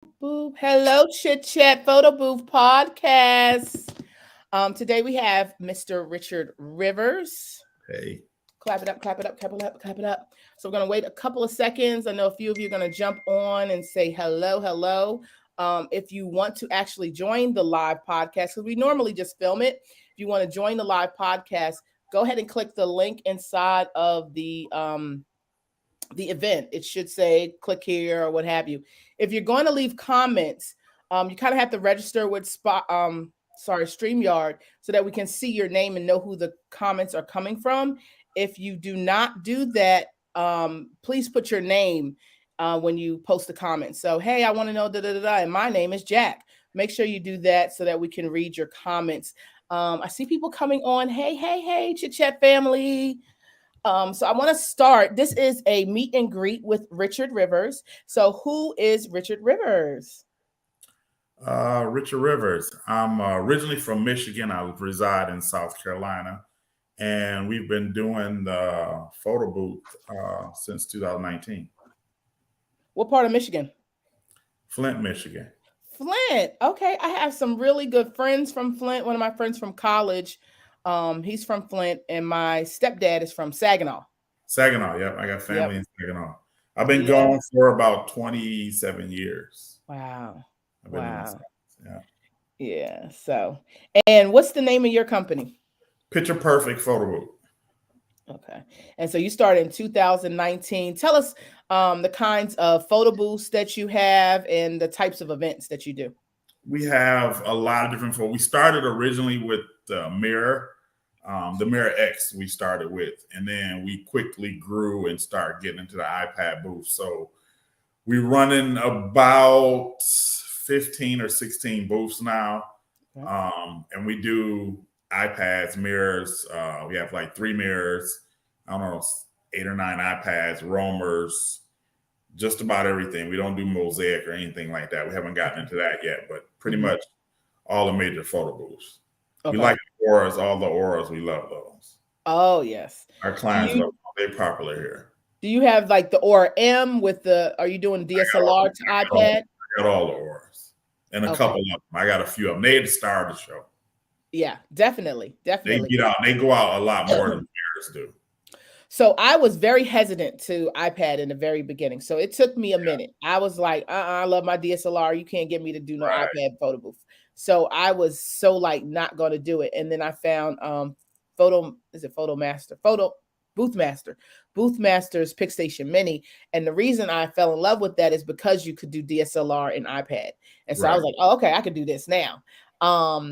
Booth. Hello, Chit Chat Photo Booth Podcast. Today we have Mr. Richard Rivers. Hey, Clap it up, clap it up, clap it up, clap it up. So we're gonna wait a couple of seconds. I know a few of you are gonna jump on and say hello, hello. If you want to actually join the live podcast, because we normally just film it. If you want to join the live podcast, go ahead and click the link inside of the event. It should say click here or what have you. If you're going to leave comments, you kind of have to register with StreamYard so that we can see your name and know who the comments are coming from. If you do not do that, please put your name when you post the comments. So, hey, I want to know da da da da, and my name is Jack. Make sure you do that so that we can read your comments. I see people coming on. Hey, hey, hey, Chit Chat family. So I want to start. This is a meet and greet with Richard Rivers. So who is Richard Rivers? Richard Rivers. I'm originally from Michigan. I reside in South Carolina, and we've been doing the photo booth since 2019. What part of Michigan? Flint, Michigan. Flint. Okay, I have some really good friends from Flint. One of my friends from college, he's from Flint, and my stepdad is from Saginaw. Saginaw. Yep, I got Yep. family in Saginaw. I've been Yeah. going for about 27 years. Wow. I've been doing this. Wow. Yeah. Yeah. So, and what's the name of your company? Picture perfect photo booth. Okay. And so you started in 2019. Tell us the kinds of photo booths that you have and the types of events that you do. We have a lot of different photos. We started originally with the Mirror X we started with, and then we quickly grew and started getting into the iPad booth. So we're running about 15 or 16 booths now. Okay. And we do iPads, mirrors. We have like 3 mirrors, I don't know, 8 or 9 iPads, roamers, just about everything. We don't do mosaic or anything like that. We haven't gotten into that yet, but pretty much all the major photo booths. Okay. We like auras, all the auras. We love those. Oh, yes. Our clients love them. They're popular here. Do you have like the Aura M with are you doing DSLR to iPad? I got all the auras and a couple of them. I got a few of them. They had to start the show. Yeah, definitely. They get out. They go out a lot more than mirrors do. So I was very hesitant to iPad in the very beginning. So it took me a minute. I was like, I love my DSLR. You can't get me to do no iPad photo booth. So I was so like not going to do it. And then I found Boothmaster's PicStation Mini. And the reason I fell in love with that is because you could do DSLR and iPad. And so I was like, oh, okay, I could do this now. Are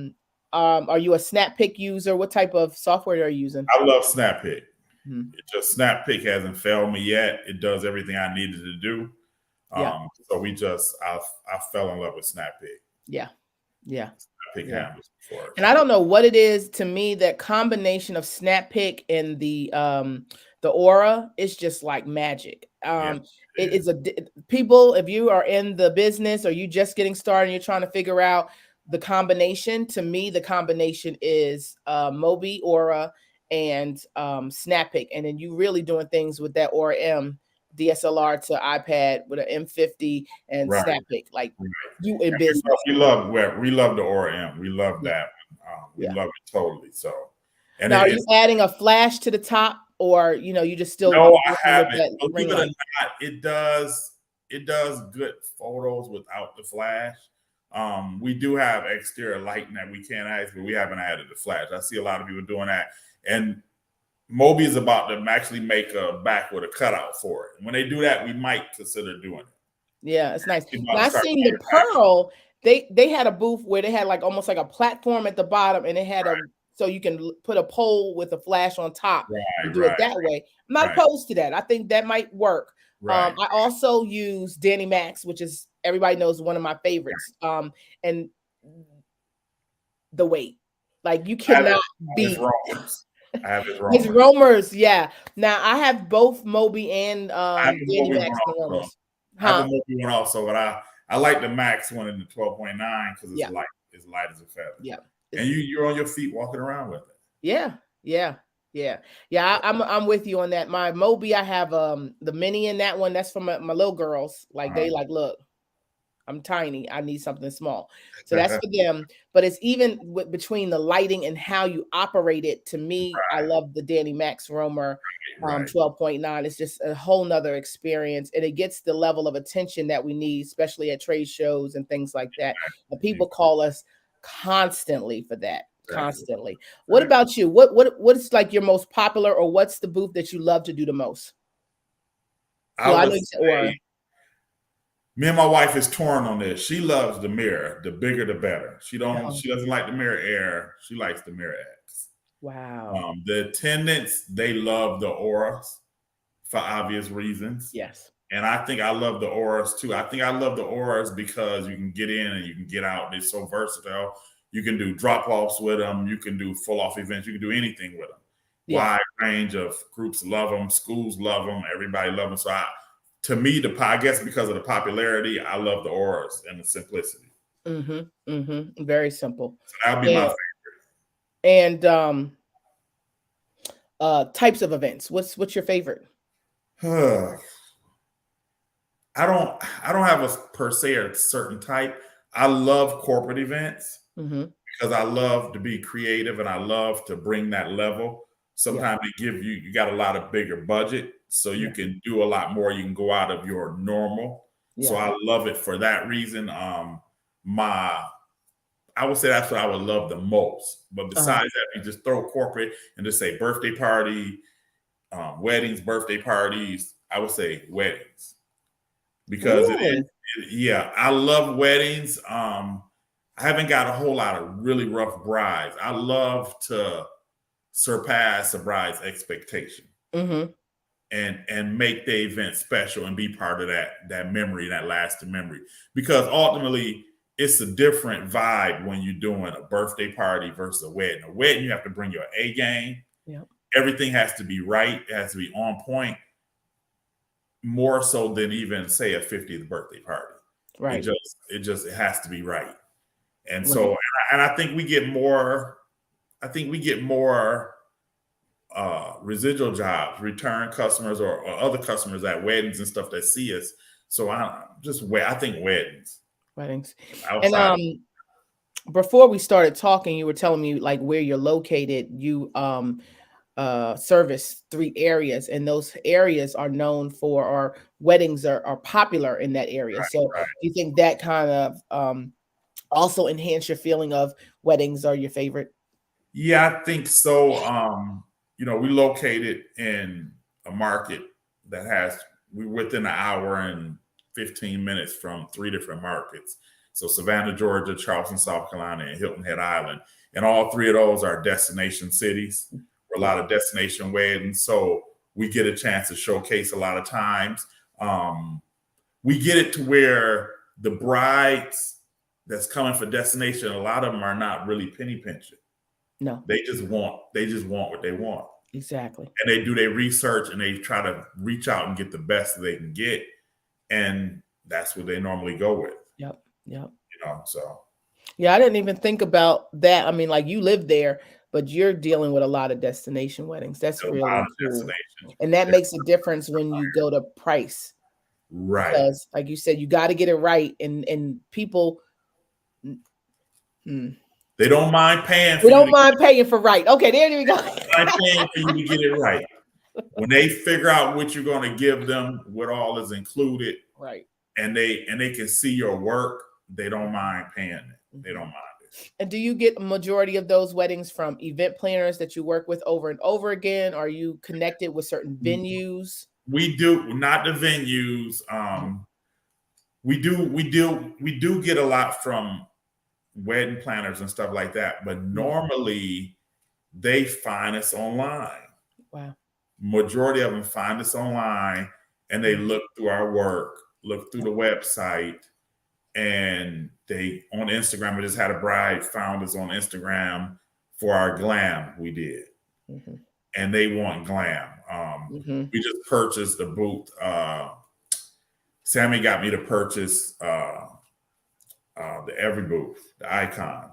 you a SnapPic user? What type of software are you using? I love SnapPic. It just SnapPic hasn't failed me yet. It does everything I needed to do. So I fell in love with SnapPic. Yeah. SnapPic happens before. And I don't know what it is to me, that combination of SnapPic and the Aura is just like magic. It's people, if you are in the business or you just getting started and you're trying to figure out the combination, to me, the combination is Mobi, Aura, and SnapPic. And then you really doing things with that Aura M DSLR to iPad with an M50 and SnapPic. Like you in business. We love the Aura M. We love that. We love it totally. So, and now, are you adding a flash to the top, or you just still? No, I haven't. Believe it or not, it does good photos without the flash. We do have exterior lighting that we can't add, but we haven't added the flash. I see a lot of people doing that, and Mobi is about to actually make a back with a cutout for it. And when they do that, we might consider doing it. Yeah, it's nice. I seen the Pearl. They had a booth where they had like almost like a platform at the bottom, and it had so you can put a pole with a flash on top and do it that way. I'm not opposed to that. I think that might work. I also use Danny Max, which is, everybody knows, one of my favorites. And the weight, like you cannot beat. I have his roamers. Yeah. Now I have both Mobi and Danny Max roamers. I have a Mobi one also, but I like the Max one in the 12.9 because it's light. It's light as a feather. Yeah. And you're on your feet walking around with it. Yeah. I'm with you on that. My Mobi, I have the Mini in that one. That's for my little girls. Like they like, look, I'm tiny. I need something small. So that's for them. But it's even between the lighting and how you operate it. To me, I love the Danny Max Romer Right. 12.9. It's just a whole nother experience. And it gets the level of attention that we need, especially at trade shows and things like that. And people call us constantly for that. Exactly. Constantly. What about you? What's like your most popular, or what's the booth that you love to do the most? I Well, I know would you said or. say me and my wife is torn on this. She loves the mirror. The bigger, the better. Uh-huh. She doesn't like the mirror air. She likes the mirror X. Wow. The attendants, they love the auras for obvious reasons. Yes. And I think I love the auras too. I think I love the auras because you can get in and you can get out. They're so versatile. You can do drop offs with them. You can do full off events. You can do anything with them. Yeah. Wide range of groups love them. Schools love them. Everybody loves them. So to me, I guess because of the popularity, I love the auras and the simplicity. Mm-hmm. Mm-hmm. Very simple. So that would be my And, types of events. What's your favorite? favorite. I don't have a per se a certain type. I love corporate events Mm-hmm. because I love to be creative and I love to bring that level. Yeah. Sometimes they give you got a lot of bigger budget, so you Yeah. can do a lot more. You can go out of your normal. So Yeah. I love it for that reason. My I would say that's what I would love the most. But Uh-huh. besides that, you just throw corporate and just say birthday party, weddings, birthday parties. I would say weddings because Really? yeah, I love weddings. I haven't got a whole lot of really rough brides. I love to surpass a bride's expectation Mm-hmm. and make the event special and be part of that memory, that lasting memory. Because ultimately, it's a different vibe when you're doing a birthday party versus a wedding. A wedding, you have to bring your A game. Yeah. Everything has to be right. It has to be on point. More so than even say a 50th birthday party. Right. It has to be right. And Right. so and I think we get more residual jobs, return customers or other customers at weddings and stuff that see us. So I think weddings Weddings. And outside. before we started talking, you were telling me like where you're located. You service 3 areas, and those areas are known for, or weddings are popular in that area. So Right. do you think that kind of also enhance your feeling of weddings are your favorite? Yeah, I think so. We located in a market that we're within an hour and 15 minutes from 3 different markets. So Savannah, Georgia, Charleston, South Carolina, and Hilton Head Island. And all 3 of those are destination cities, where a Yeah. lot of destination weddings. So we get a chance to showcase a lot of times. We get it to where the brides that's coming for destination, a lot of them are not really penny pinching. No, They just want what they want. exactly. And they do their research and they try to reach out and get the best they can get. And that's what they normally go with. Yep. Yep. So Yeah, I didn't even think about that. I mean, like you live there, but you're dealing with a lot of destination weddings. That's a lot really of cool. destinations. And that Yeah, makes a difference when you go to price, right. because like you said, you got to get it right. And people, mm, They don't mind paying we for you don't to mind paying for right. Okay, there we go. mind paying for you to get it right. When they figure out what you're going to give them, what all is included, Right. and they can see your work, they don't mind paying it. They don't Mhm. mind it. And do you get a majority of those weddings from event planners that you work with over and over again? Are you connected with certain venues? We do not the venues. We do get a lot from wedding planners and stuff like that, but Yeah. normally they find us online. Wow. Majority of them find us online and they Mhm. look through our work, look through Yep. the website, and they on Instagram. We just had a bride found us on Instagram for our glam we did, Mhm. and they want glam. Mhm. We just purchased a booth. Sammy got me to purchase the Every booth, the icon.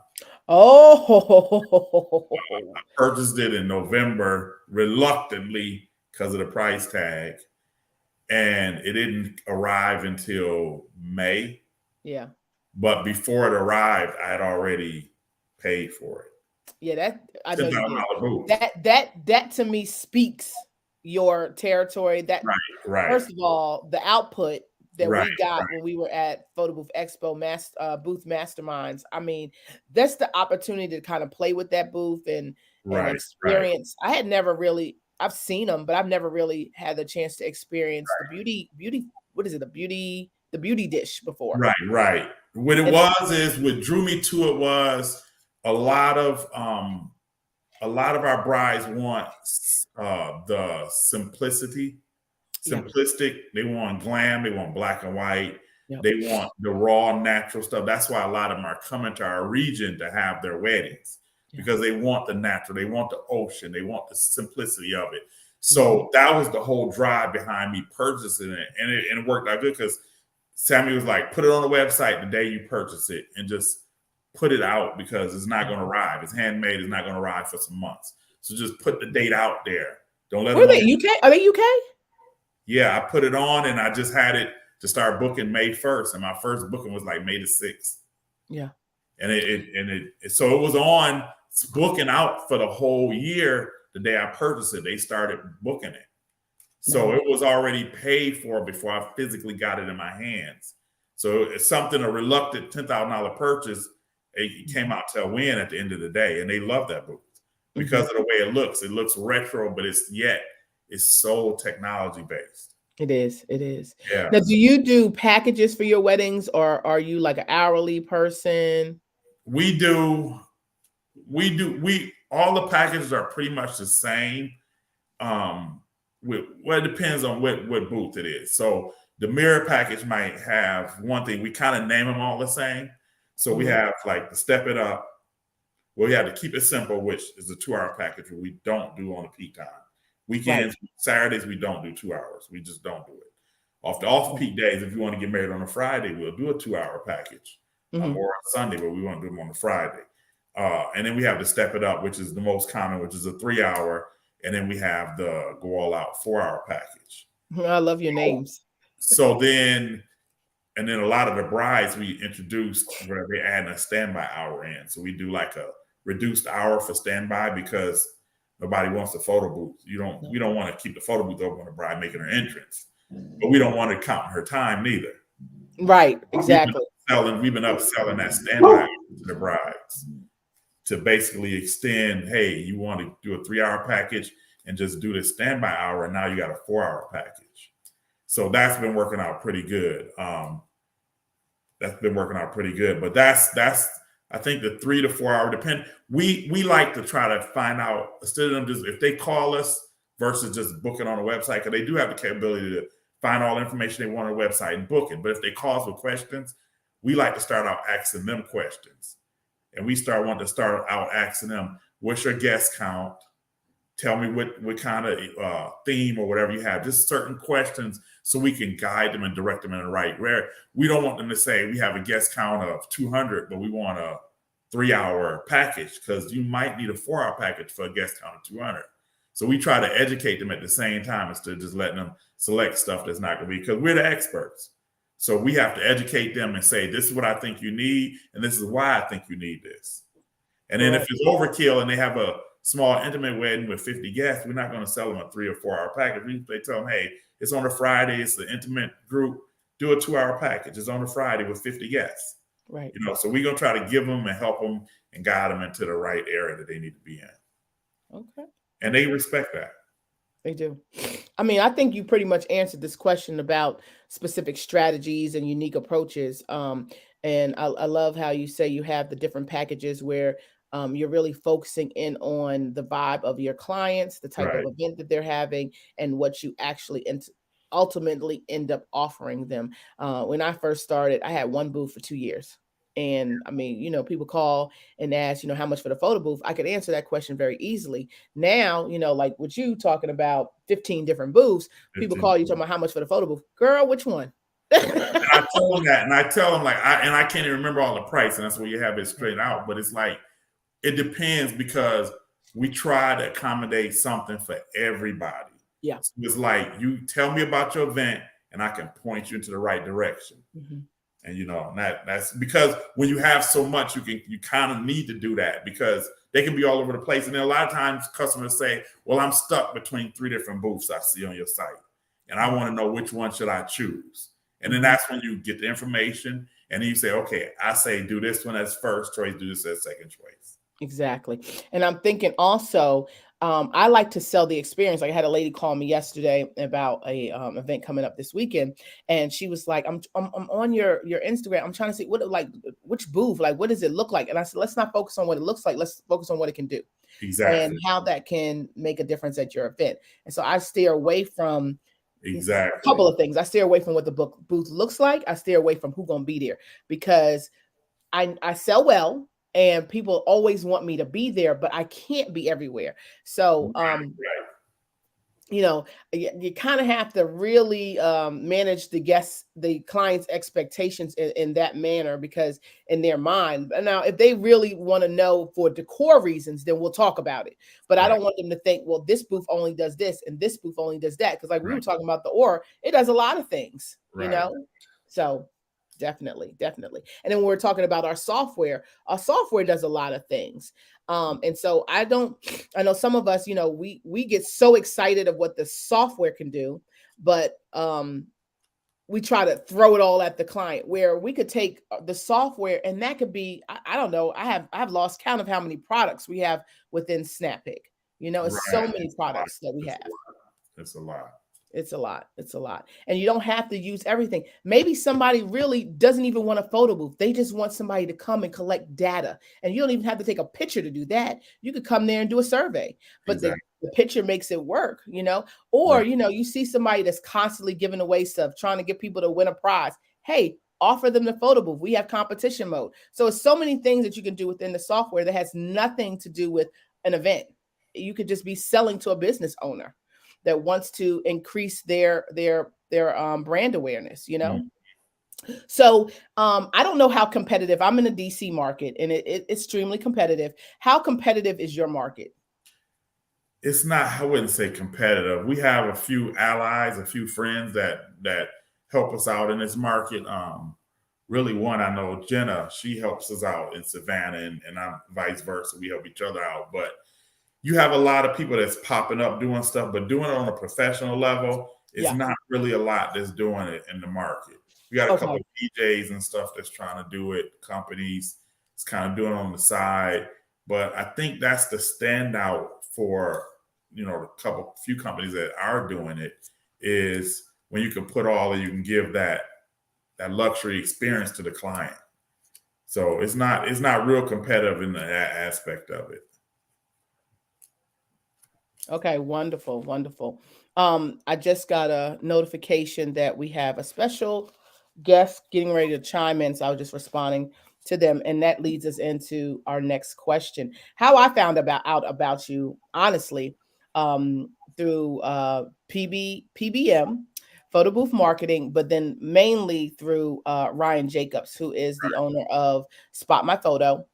Oh. I purchased it in November reluctantly because of the price tag, and it didn't arrive until May. Yeah. But before it arrived, I had already paid for it. Yeah, that I know ten you thousand did. dollar booth. That to me speaks your territory. That Right, right, first of all, the output that right, we got right, when we were at Photo Booth Expo booth masterminds. I mean, that's the opportunity to kind of play with that booth and right, right, experience. I had never really I've seen them, but I've never really had the chance to experience the beauty. What is it? The beauty dish before. right, right. What it And was is what drew me to it was a lot of um a lot of our brides want the simplicity, yeah, simplistic. They want glam. They want black and white. yeah, They want the raw, natural stuff. That's why a lot of them are coming to our region to have their weddings yeah. because they want the natural. They want the ocean. They want the simplicity of it. Mhm. So that was the whole drive behind me purchasing it, and it worked out good because Sammy was like, "Put it on the website the day you purchase it, and just put it out because it's not going to arrive. It's handmade. It's not going to arrive for some months. So just put the date out there. Don't let Were them know." they UK? Are they UK? Yeah, I put it on and I just had it to start booking May 1st. And my first booking was like May the 6th. Yeah. And so it was on booking out for the whole year. The day I purchased it, they started booking it. So Nice. it was already paid for before I physically got it in my hands. So it's something, a reluctant $10,000 purchase, it came out to a win at the end of the day. And they love that booth because Mhm. of the way it looks. It looks retro, but it's so technology based. It is. It is. Yeah. Now, do you do packages for your weddings, or are you like an hourly person? We do, we all the packages are pretty much the same. Well, it depends on what booth it is. So the mirror package might have one thing. We kind of name them all the same. So we Mhm. have like the Step It Up. Well, we have to keep it simple, which is a 2 hour package where we don't do on the peak time. Right. Weekends, Saturdays, we don't do 2 hours. We just don't do it. Off the off peak days, if you want to get married on a Friday, we'll do a 2 hour package, Mhm. or on Sunday, but we want to do them on a Friday. And then we have the Step It Up, which is the most common, which is a 3 hour. And then we have the Go All Out 4 hour package. I love your So, names. so then, and then a lot of the brides we introduced where they add a standby hour in. So we do like a reduced hour for standby because nobody wants the photo booth. We don't want to keep the photo booth open when the bride making her entrance, but we don't want to count her time neither. Right. We've been Exactly. upselling that standby to the brides to basically extend. Hey, you want to do a 3 hour package and just do this standby hour, and now you got a 4 hour package. So that's been working out pretty good. But that's I think the 3 to 4 hour depend. We like to try to find out instead of them just if they call us versus just booking on a website because they do have the capability to find all the information they want on the website and book it. But if they call us with questions, we like to start out asking them questions, and we want to start out asking them, "What's your guest count? Tell me what kind of theme or whatever you have." Just certain questions so we can guide them and direct them in the right way. We don't want them to say we have a guest count of 200, but we want a 3 hour package because you might need a 4 hour package for a guest count of 200. So we try to educate them at the same time instead of just letting them select stuff that's not going to be, because we're the experts. So we have to educate them and say, this is what I think you need, and this is why I think you need this. And then if it's overkill and they have a small intimate wedding with 50 guests, we're not going to sell them a 3 or 4 hour package. They tell them, hey, it's on a Friday, it's the intimate group, do a 2 hour package. It's on a Friday with 50 guests. Right. So we're going to try to give them and help them and guide them into the right area that they need to be in. Okay. And they respect that. They do. I mean, I think you pretty much answered this question about specific strategies and unique approaches. And I love how you say you have the different packages where you're really focusing in on the vibe of your clients, the type of Right. event that they're having, and what you actually ultimately end up offering them. When I first started, I had one booth for 2 years. And I mean, people call and ask, how much for the photo booth. I could answer that question very easily. Now, like with you talking about 15 different booths, people 15. call you talking about how much for the photo booth. Girl, which one? And I tell them that, and I tell them like, I can't even remember all the price, and that's where you have it straight out. But it's like, it depends because we try to accommodate something for everybody. Yeah. So it's like, you tell me about your event, and I can point you into the right direction. Mm-hmm. And that's because when you have so much, you kind of need to do that because they can be all over the place. And then a lot of times customers say, well, I'm stuck between 3 different booths I see on your site. And I want to know which one should I choose. And then that's when you get the information and then you say, okay, I say do this one as first choice, do this as second choice. Exactly. And I'm thinking also, I like to sell the experience. Like I had a lady call me yesterday about a event coming up this weekend, and she was like, I'm on your Instagram. I'm trying to see which booth, like what does it look like?" And I said, let's not focus on what it looks like. Let's focus on what it can do, and Exactly. how that can make a difference at your event. And so I steer away from a Exactly. couple of things. I steer away from what the booth looks like. I steer away from who's gonna be there, because I sell well and people always want me to be there, but I can't be everywhere. So Right. you kind of have to really manage the client's expectations in that manner, because in their mind. Now, if they really want to know for decor reasons, then we'll talk about it. But I Right. don't want them to think, well, this booth only does this and this booth only does that. Because like we were Right. talking about the Aura, it does a lot of things, Right. So definitely. And then when we're talking about our software does a lot of things. And so I know some of us, we get so excited of what the software can do, but we try to throw it all at the client, where we could take the software and that could be, I don't know, I have lost count of how many products we have within SnapPick. It's so Right. many products that we have. It's a lot. It's a lot. It's a lot. And you don't have to use everything. Maybe somebody really doesn't even want a photo booth. They just want somebody to come and collect data. And you don't even have to take a picture to do that. You could come there and do a survey. But Exactly. the picture makes it work, Or, Right. you see somebody that's constantly giving away stuff, trying to get people to win a prize. Hey, offer them the photo booth. We have competition mode. So it's so many things that you can do within the software that has nothing to do with an event. You could just be selling to a business owner that wants to increase their brand awareness. So I don't know how competitive. I'm in the DC market, and it's extremely competitive. How competitive is your market? It's not, I wouldn't say competitive. We have a few allies, a few friends that help us out in this market. Really one I know, Jenna, she helps us out in Savannah, and I'm vice versa. We help each other out. But you have a lot of people that's popping up doing stuff, but doing it on a professional level, it's Yeah. not really a lot that's doing it in the market. We got a couple Okay. of DJs and stuff that's trying to do it, companies, it's kind of doing it on the side. But I think that's the standout for, few companies that are doing it, is when you can put all and you can give that luxury experience to the client. So it's not real competitive in that aspect of it. Okay, wonderful, wonderful. I just got a notification that we have a special guest getting ready to chime in, so I was just responding to them, and that leads us into our next question. How I found out about you, honestly, through PBM, photo booth marketing, but then mainly through Ryan Jacobs, who is the owner of Spot My Photo,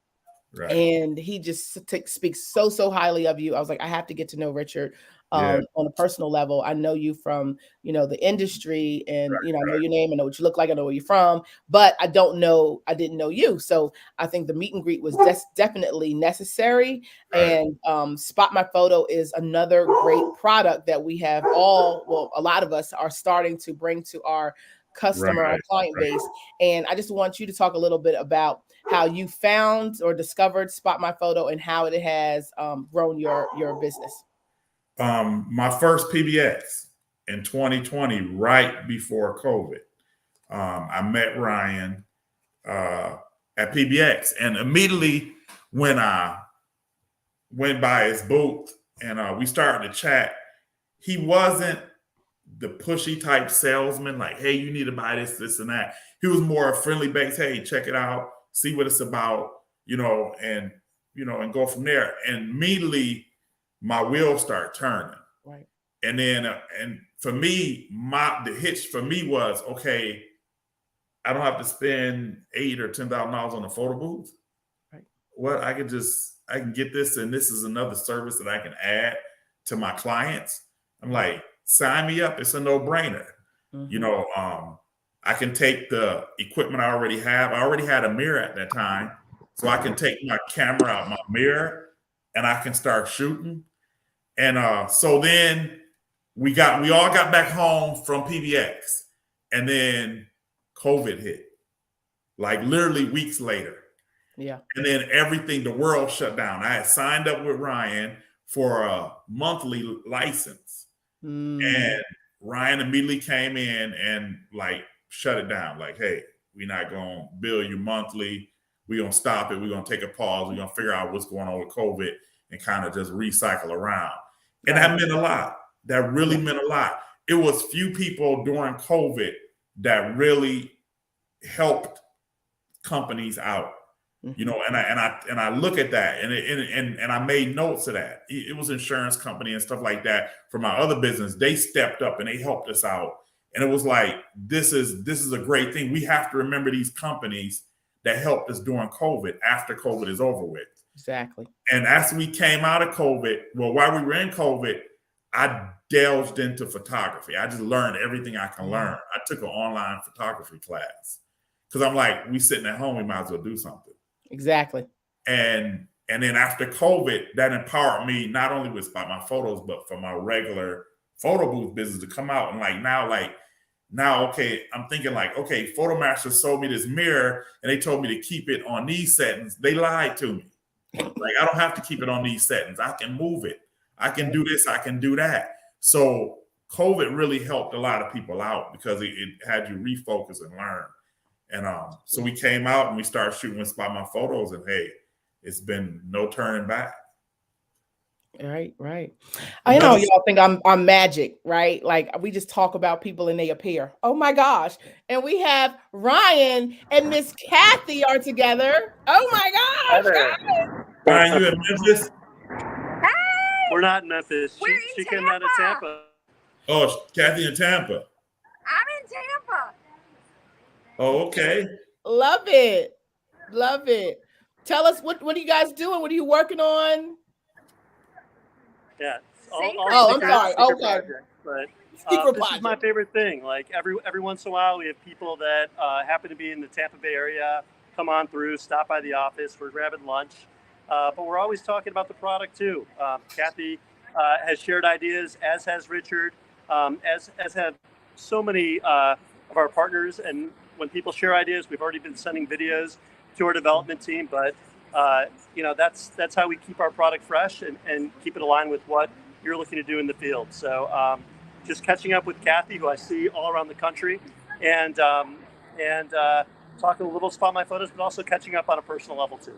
Right. and he just speaks so highly of you. I was like, I have to get to know Richard Yeah. on a personal level. I know you from the industry, and I know Right. your name, I know what you look like, I know where you're from, but I didn't know you. So I think the meet and greet was definitely necessary. Right. And Spot My Photo is another great product that we have a lot of us are starting to bring to our customer, our Right. client base. And I just want you to talk a little bit about how you found or discovered Spot My Photo and how it has grown your business. My first PBX in 2020, right before COVID. I met Ryan at PBX, and immediately when I went by his booth and we started to chat, he wasn't the pushy type salesman, like, hey, you need to buy this, this, and that. He was more friendly based, hey, check it out, see what it's about, and go from there. And immediately my wheels start turning. Right. And then and for me, the hitch for me was, okay, I don't have to spend $8,000 or $10,000 on a photo booth. Right. Well, I can get this, and this is another service that I can add to my clients. I'm like, sign me up. It's a no-brainer. Mm-hmm. You know, um, I can take the equipment I already have. I already had a mirror at that time. So I can take my camera out my mirror and I can start shooting. And so then we all got back home from PBX. And then COVID hit. Like literally weeks later. Yeah. And then everything, the world shut down. I had signed up with Ryan for a monthly license. And Ryan immediately came in and like shut it down. Like, hey, we're not going to bill you monthly. We're going to stop it. We're going to take a pause. We're going to figure out what's going on with COVID and kind of just recycle around. And that meant a lot. That really meant a lot. It was few people during COVID that really helped companies out. You know, and I look at that and I made notes of that. It was insurance company and stuff like that. For my other business, they stepped up and they helped us out. And it was like, this is a great thing. We have to remember these companies that helped us during COVID after COVID is over with. Exactly. And as we came out of COVID, well, while we were in COVID, I delved into photography. I just learned everything I can learn. I took an online photography class because I'm like, we sitting at home, we might as well do something. Exactly. And then after COVID, that empowered me not only with Spot My Photos, but for my regular photo booth business to come out. And now, okay, I'm thinking like, okay, Photomaster sold me this mirror and they told me to keep it on these settings. They lied to me. Like, I don't have to keep it on these settings. I can move it. I can do this. I can do that. So COVID really helped a lot of people out because it had you refocus and learn. And so we came out and we started shooting with Spot My Photos, and hey, it's been no turning back. Right. I know y'all think I'm magic, right? Like we just talk about people and they appear. Oh my gosh. And we have Ryan and Miss Kathy are together. Oh my gosh. Ryan, you in Memphis? Hey! We're not in Memphis. She came out of Tampa. Oh, Kathy in Tampa. I'm in Tampa. Oh, okay. Love it. Tell us what are you guys doing? What are you working on? Yeah. I'm sorry. Okay. Project, but this is my favorite thing. Like every once in a while, we have people that happen to be in the Tampa Bay area come on through, stop by the office. We're grabbing lunch, but we're always talking about the product too. Kathy has shared ideas, as has Richard, as have so many of our partners. And when people share ideas, we've already been sending videos to our development team, but that's how we keep our product fresh and keep it aligned with what you're looking to do in the field. So just catching up with Kathy, who I see all around the country, and talking a little Spot My Photos, but also catching up on a personal level too.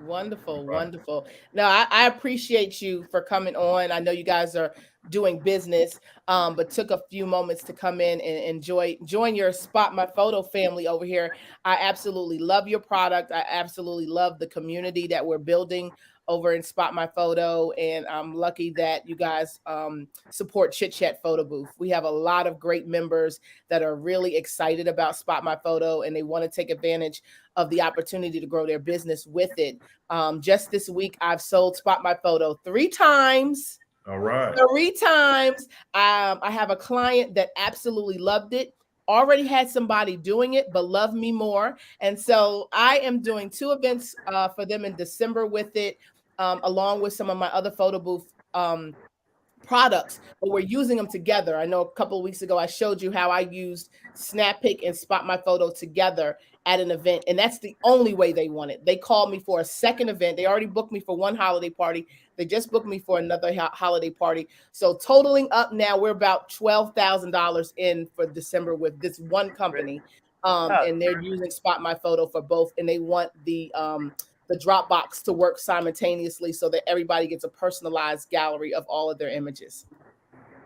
Wonderful. Now, I appreciate you for coming on. I know you guys are doing business, but took a few moments to come in and join your Spot My Photo family over here. I absolutely love your product. I absolutely love the community that we're building over in Spot My Photo, and I'm lucky that you guys support Chit Chat Photo Booth. We have a lot of great members that are really excited about Spot My Photo, and they want to take advantage of the opportunity to grow their business with it. Just this week, I've sold Spot My Photo 3 times. All right. 3 times. I have a client that absolutely loved it. Already had somebody doing it, but loved me more. And so I am doing 2 events for them in December with it, along with some of my other photo booth products, but we're using them together. I know a couple of weeks ago I showed you how I used SnapPic and Spot My Photo together at an event, and that's the only way they want it. They called me for a second event. They already booked me for one holiday party. They just booked me for another holiday party. So totaling up now, we're about $12,000 in for December with this one company, and they're using Spot My Photo for both, and they want the Dropbox to work simultaneously so that everybody gets a personalized gallery of all of their images.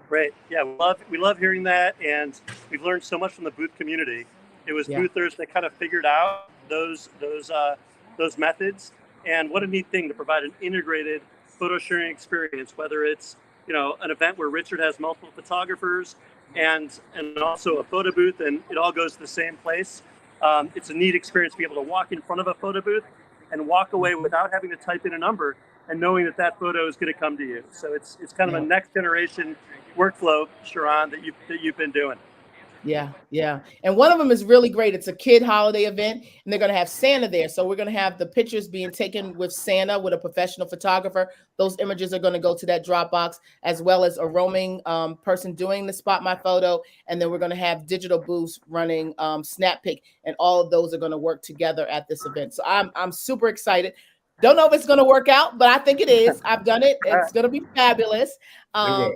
Great. Yeah, we love hearing that, and we've learned so much from the booth community. It was boothers that kind of figured out those methods, and what a neat thing to provide an integrated photo sharing experience, whether it's an event where Richard has multiple photographers and also a photo booth, and it all goes to the same place. It's a neat experience to be able to walk in front of a photo booth and walk away without having to type in a number and knowing that photo is going to come to you. So it's kind of a next generation workflow, Sharon, that you've been doing. Yeah, yeah. And one of them is really great. It's a kid holiday event, and they're going to have Santa there. So we're going to have the pictures being taken with Santa with a professional photographer. Those images are going to go to that Dropbox, as well as a roaming person doing the Spot My Photo. And then we're going to have digital booths running Snap Pick, and all of those are going to work together at this event. So I'm super excited. Don't know if it's going to work out, but I think it is. I've done it. It's going to be fabulous. I'm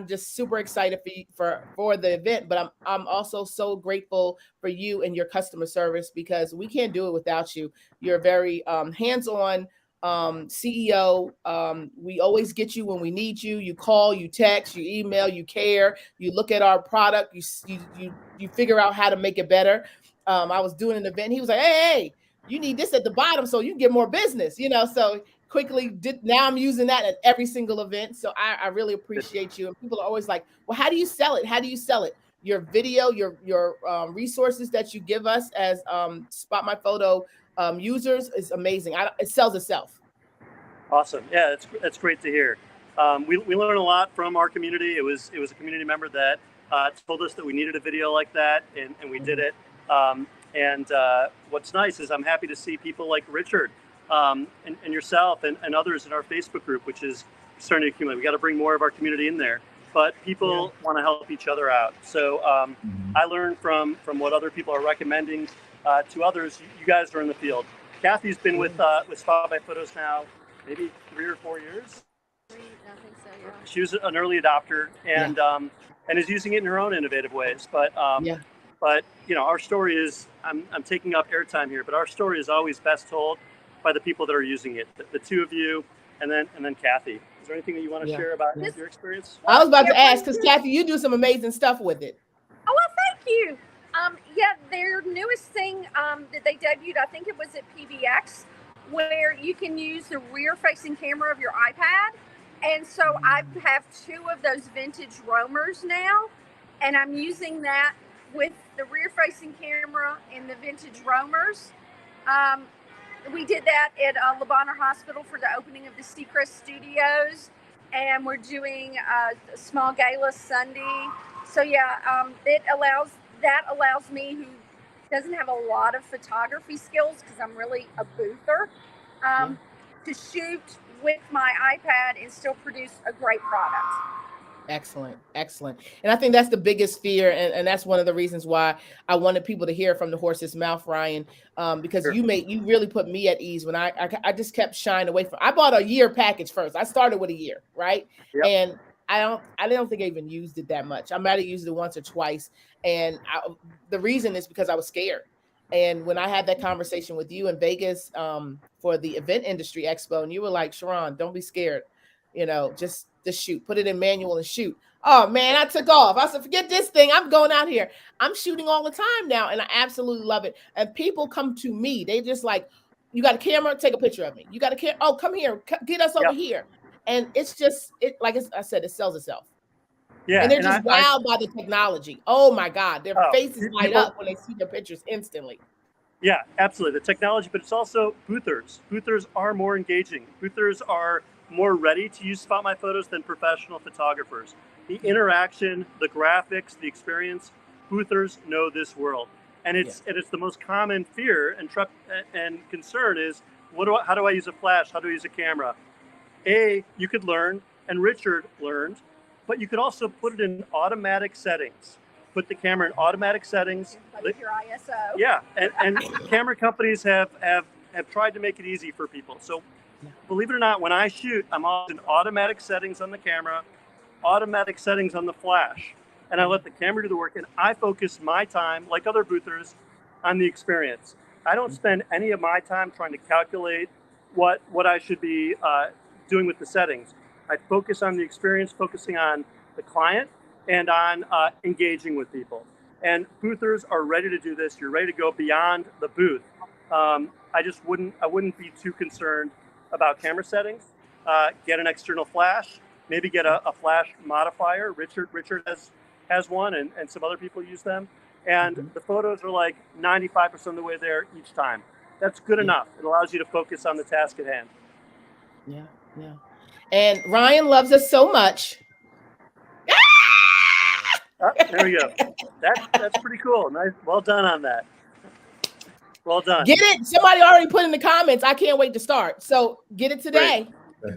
just super excited for the event, but I'm also so grateful for you and your customer service, because we can't do it without you. You're a very hands-on CEO. We always get you when we need you. You call, you text, you email, you care. You look at our product. You figure out how to make it better. I was doing an event. He was like, hey, you need this at the bottom so you can get more business. So quickly did. Now I'm using that at every single event. So I really appreciate you. And people are always like, well, how do you sell it? How do you sell it? Your video, your resources that you give us as Spot My Photo users is amazing. It sells itself. Awesome. Yeah, that's great to hear. We learn a lot from our community. It was a community member that told us that we needed a video like that, and we did it. What's nice is I'm happy to see people like Richard and yourself and others in our Facebook group, which is starting to accumulate. We got to bring more of our community in there, but people want to help each other out. So I learned from what other people are recommending to others. You guys are in the field. Kathy's been with Spot My Photos now maybe 3 or 4 years. I think so, yeah. She was an early adopter and is using it in her own innovative ways. But our story is I'm taking up airtime here, but our story is always best told by the people that are using it. The two of you, and then Kathy. Is there anything that you want to share about your experience? I was about to ask, because Kathy, you do some amazing stuff with it. Oh, well, thank you. Their newest thing that they debuted, I think it was at PBX, where you can use the rear-facing camera of your iPad. And so I have 2 of those vintage roamers now, and I'm using that with the rear-facing camera and the vintage roamers. We did that at Le Bonheur Hospital for the opening of the Seacrest Studios, and we're doing a small gala Sunday. So it allows me, who doesn't have a lot of photography skills because I'm really a boother, to shoot with my iPad and still produce a great product. Excellent. And I think that's the biggest fear. And that's one of the reasons why I wanted people to hear from the horse's mouth, Ryan, because you really put me at ease when I just kept shying away from. I bought a year package first. I started with a year, right? Yep. And I don't think I even used it that much. I might have used it once or twice. And the reason is because I was scared. And when I had that conversation with you in Vegas for the Event Industry Expo, and you were like, Sharon, don't be scared. Just shoot, put it in manual and shoot. Oh man, I took off. I said, forget this thing. I'm going out here. I'm shooting all the time now. And I absolutely love it. And people come to me. They just like, you got a camera? Take a picture of me. You got a camera? Oh, come here. Get us over here. And it's just, I said, it sells itself. Yeah. And they're just wowed by the technology. Oh my God. Their faces light up when they see their pictures instantly. Yeah, absolutely. The technology, but it's also boothers. Boothers are more engaging. Boothers are more ready to use Spot My Photos than professional photographers. The interaction, the graphics, the experience, boothers know this world. And it's the most common fear and concern is, how do I use a flash? How do I use a camera? You could learn, and Richard learned, but you could also put it in automatic settings. Put the camera in automatic settings. Like your ISO. Yeah, and camera companies have tried to make it easy for people. So believe it or not, when I shoot, I'm in automatic settings on the camera, automatic settings on the flash, and I let the camera do the work, and I focus my time, like other boothers, on the experience. I don't spend any of my time trying to calculate what I should be doing with the settings. I focus on the experience, focusing on the client, and on engaging with people. And boothers are ready to do this. You're ready to go beyond the booth. I wouldn't be too concerned about camera settings. Get an external flash, maybe get a flash modifier. Richard has one, and some other people use them. And the photos are like 95% of the way there each time. That's good enough. It allows you to focus on the task at hand. Yeah. And Ryan loves us so much. There we go. That's pretty cool. Nice. Well done on that. Well done. Get it. Somebody already put in the comments. I can't wait to start. So get it today.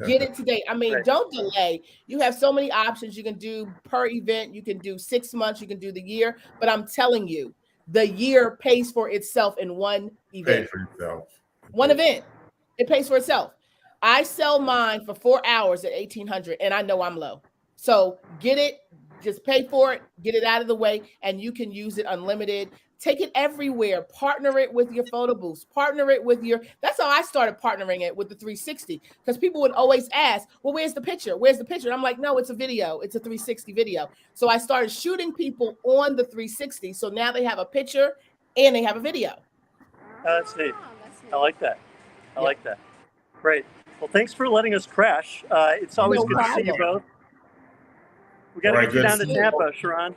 Get it today. I mean, don't delay. You have so many options you can do per event. You can do 6 months. You can do the year. But I'm telling you, the year pays for itself in one event. Pay for yourself. One event. It pays for itself. I sell mine for 4 hours at $1,800, and I know I'm low. So get it. Just pay for it. Get it out of the way, and you can use it unlimited. Take it everywhere. Partner it with your photo booths. Partner it with your. That's how I started partnering it with the 360, because people would always ask, "Well, where's the picture? Where's the picture?" And I'm like, "No, it's a video. It's a 360 video." So I started shooting people on the 360. So now they have a picture and they have a video. That's neat. I like that. I like that. Great. Well, thanks for letting us crash. It's always good to see you both. We got to get you down to Tampa, Sharon.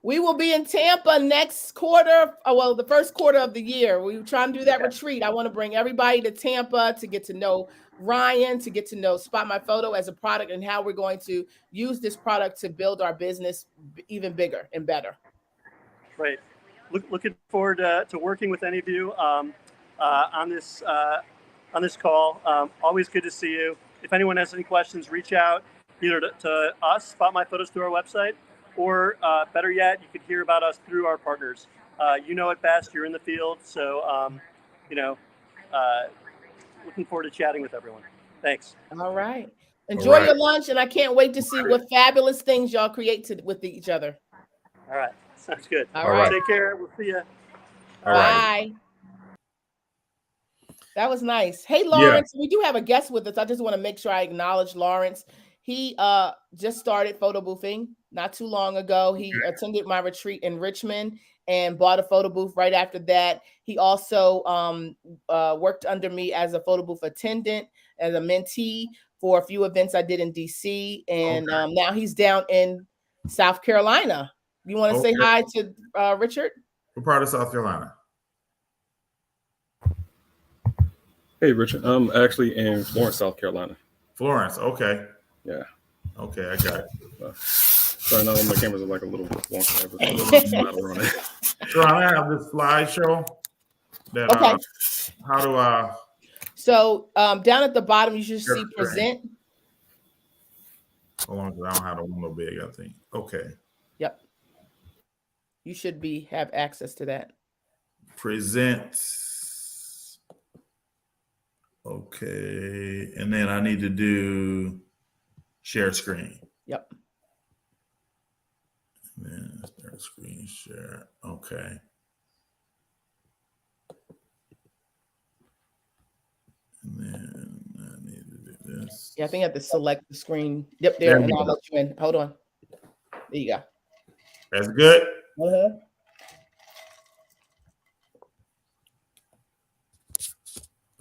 We will be in Tampa next quarter. Well, the first quarter of the year. We're trying to do that retreat. I want to bring everybody to Tampa to get to know Ryan, to get to know Spot My Photo as a product, and how we're going to use this product to build our business even bigger and better. Great. Looking forward to working with any of you on this call. Always good to see you. If anyone has any questions, reach out either to us, Spot My Photos, through our website, or better yet, you could hear about us through our partners. You know it best. You're in the field, so looking forward to chatting with everyone. Thanks. All right. Enjoy your lunch, and I can't wait to see what fabulous things y'all create with each other. All right. Sounds good. All right. Take care. We'll see you. Bye. That was nice. Hey, Lawrence, we do have a guest with us. I just want to make sure I acknowledge Lawrence. He just started photo boothing not too long ago. He attended my retreat in Richmond and bought a photo booth right after that. He also worked under me as a photo booth attendant, as a mentee for a few events I did in DC. And now he's down in South Carolina. You want to say hi to Richard? What part of South Carolina? Hey, Richard. I'm actually in Florence, South Carolina. Florence. Okay. Yeah. Okay, I got it. Sorry, now my cameras are like a little wonky. Sharon, I have this slideshow that how do I? So down at the bottom, you should see present. Hold on, because I don't have the window big, I think. Okay. Yep. You should have access to that. Present. Okay. And then I need to do share screen. Yep. And then start screen share. Okay. And then I need to do this. Yeah, I think I have to select the screen. Yep, there, and I'll let you in. Hold on. There you go. That's good. Hold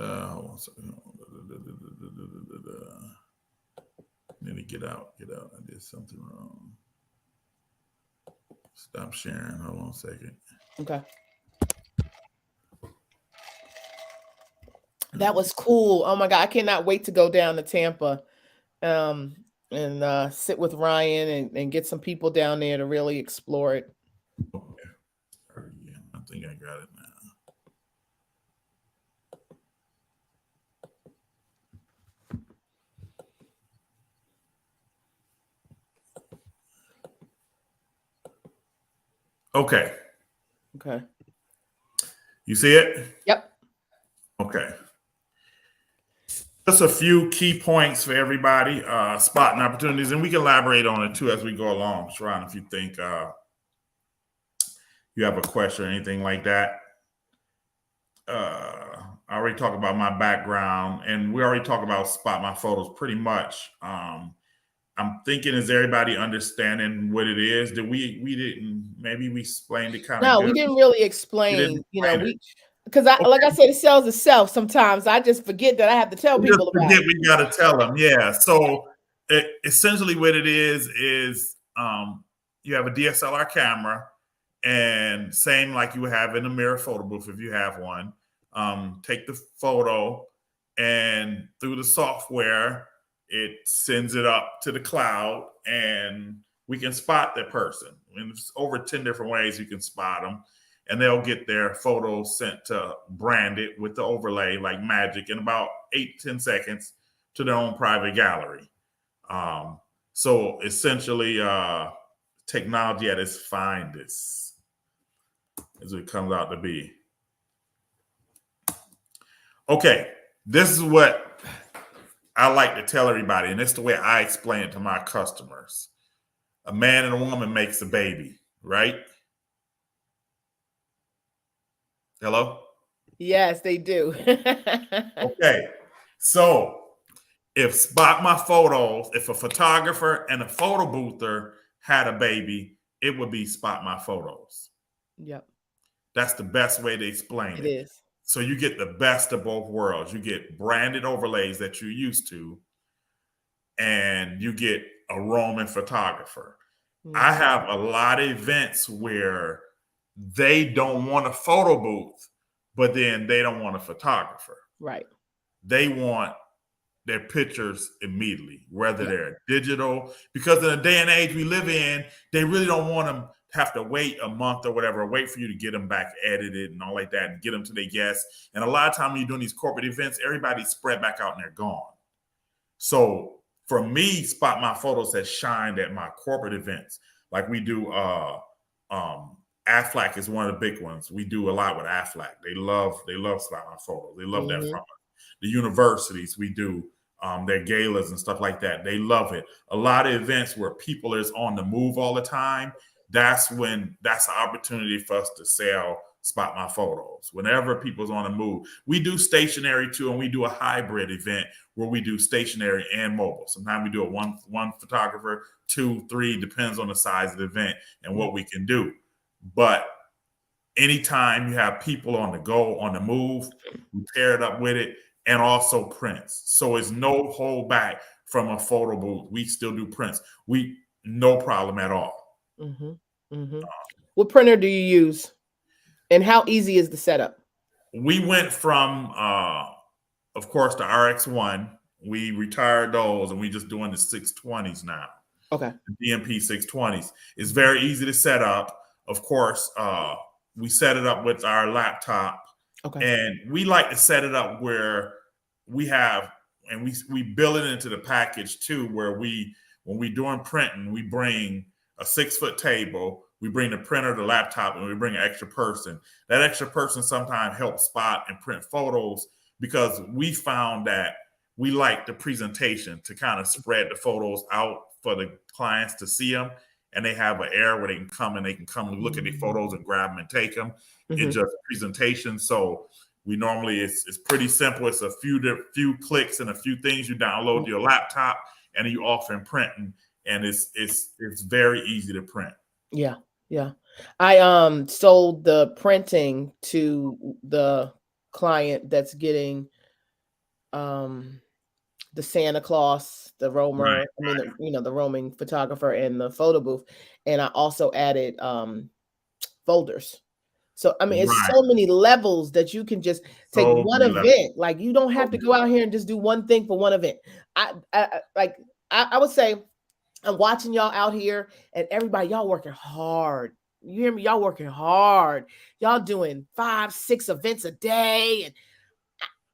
on a second. Need to get out. I did something wrong. Stop sharing. Hold on a second. Okay. That was cool. Oh my God. I cannot wait to go down to Tampa and sit with Ryan and get some people down there to really explore it. Okay. I think I got it now. Okay. You see it? Yep. Okay. Just a few key points for everybody, spotting opportunities, and we can elaborate on it too as we go along. Sharon, if you think you have a question or anything like that. I already talked about my background, and we already talked about Spot My Photos pretty much. I'm thinking, is everybody understanding what it is? We explained it kind of. No, we didn't really explain. Because like I said, it sells itself. Sometimes I just forget that I have to tell people about it. We got to tell them, yeah. So essentially, what it is you have a DSLR camera, and same like you would have in a mirror photo booth if you have one. Take the photo, and through the software, it sends it up to the cloud, and we can spot that person. And there's over 10 different ways you can spot them. And they'll get their photos sent to branded with the overlay like magic in about 8-10 seconds to their own private gallery. So essentially, technology at its finest, as it comes out to be. Okay, this is what I like to tell everybody, and it's the way I explain it to my customers. A man and a woman makes a baby, right? Hello? Yes, they do. Okay, so if Spot My Photos, if a photographer and a photo boother had a baby, it would be Spot My Photos. Yep. That's the best way to explain it. It is. So you get the best of both worlds. You get branded overlays that you're used to, and you get a roaming photographer. Mm-hmm. I have a lot of events where they don't want a photo booth, but then they don't want a photographer. Right. They want their pictures immediately, whether they're digital, because in the day and age we live in, they really don't want them to have to wait a month or whatever, wait for you to get them back edited and all like that and get them to their guests. And a lot of time when you're doing these corporate events, everybody's spread back out and they're gone. So for me, Spot My Photos has shined at my corporate events. Like we do, Aflac is one of the big ones. We do a lot with Aflac. They love Spot My Photos. They love that from us. The universities, we do their galas and stuff like that. They love it. A lot of events where people is on the move all the time, that's an opportunity for us to sell Spot My Photos. Whenever people's on the move, we do stationary too, and we do a hybrid event where we do stationary and mobile. Sometimes we do it one photographer, 2, 3, depends on the size of the event and what we can do. But anytime you have people on the go, on the move, we pair it up with it, and also prints. So it's no hold back from a photo booth. We still do prints. No problem at all. Mm-hmm. Mm-hmm. What printer do you use? And how easy is the setup? We went from, of course, the RX1. We retired those, and we just doing the 620s now. Okay. The DMP 620s. It's very easy to set up. Of course, we set it up with our laptop. Okay. And we like to set it up where we have, and we build it into the package too, where when we doing printing, we bring a 6-foot table, we bring the printer, the laptop, and we bring an extra person. That extra person sometimes helps spot and print photos, because we found that we like the presentation to kind of spread the photos out for the clients to see them. And they have an area where they can come and look at the photos and grab them and take them. It's just presentation. So we normally, it's pretty simple. It's a few clicks and a few things. You download your laptop and you off and printing, and it's very easy to print. Yeah. Yeah. I sold the printing to the client that's getting the Santa Claus, the roamer, the roaming photographer and the photo booth. And I also added folders. So, I mean, it's so many levels that you can just take one event. Like, you don't have to go out here and just do one thing for one event. I would say I'm watching y'all out here, and everybody, y'all working hard. You hear me? Y'all working hard. Y'all doing 5, 6 events a day. And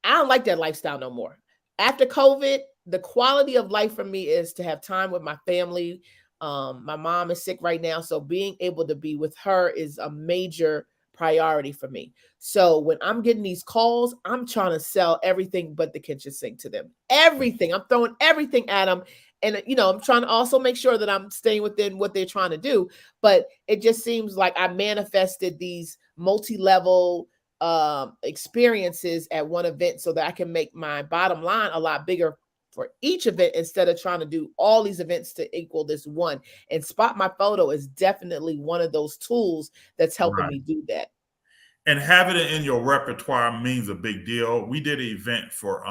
I don't like that lifestyle no more. After COVID, the quality of life for me is to have time with my family. My mom is sick right now, so being able to be with her is a major priority for me. So when I'm getting these calls, I'm trying to sell everything but the kitchen sink to them. Everything. I'm throwing everything at them. And, I'm trying to also make sure that I'm staying within what they're trying to do. But it just seems like I manifested these multi-level experiences at one event so that I can make my bottom line a lot bigger for each event, instead of trying to do all these events to equal this one. And Spot My Photo is definitely one of those tools that's helping me do that. And having it in your repertoire means a big deal. We did an event for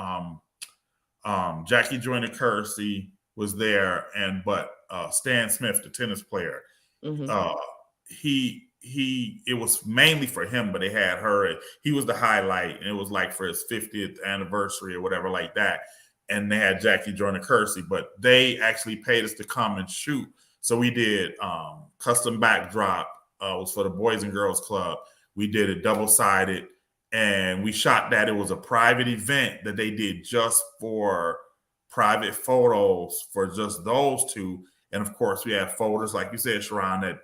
Jackie Joyner Kersey was there, but Stan Smith, the tennis player, it was mainly for him, but they had her. He was the highlight, and it was like for his 50th anniversary or whatever like that. And they had Jackie Joyner Kersey, but they actually paid us to come and shoot So we did custom backdrop. Was for the Boys and Girls Club. We did it double-sided, and we shot that. It was a private event that they did just for private photos for just those two. And of course, we had folders, like you said, Sharon, that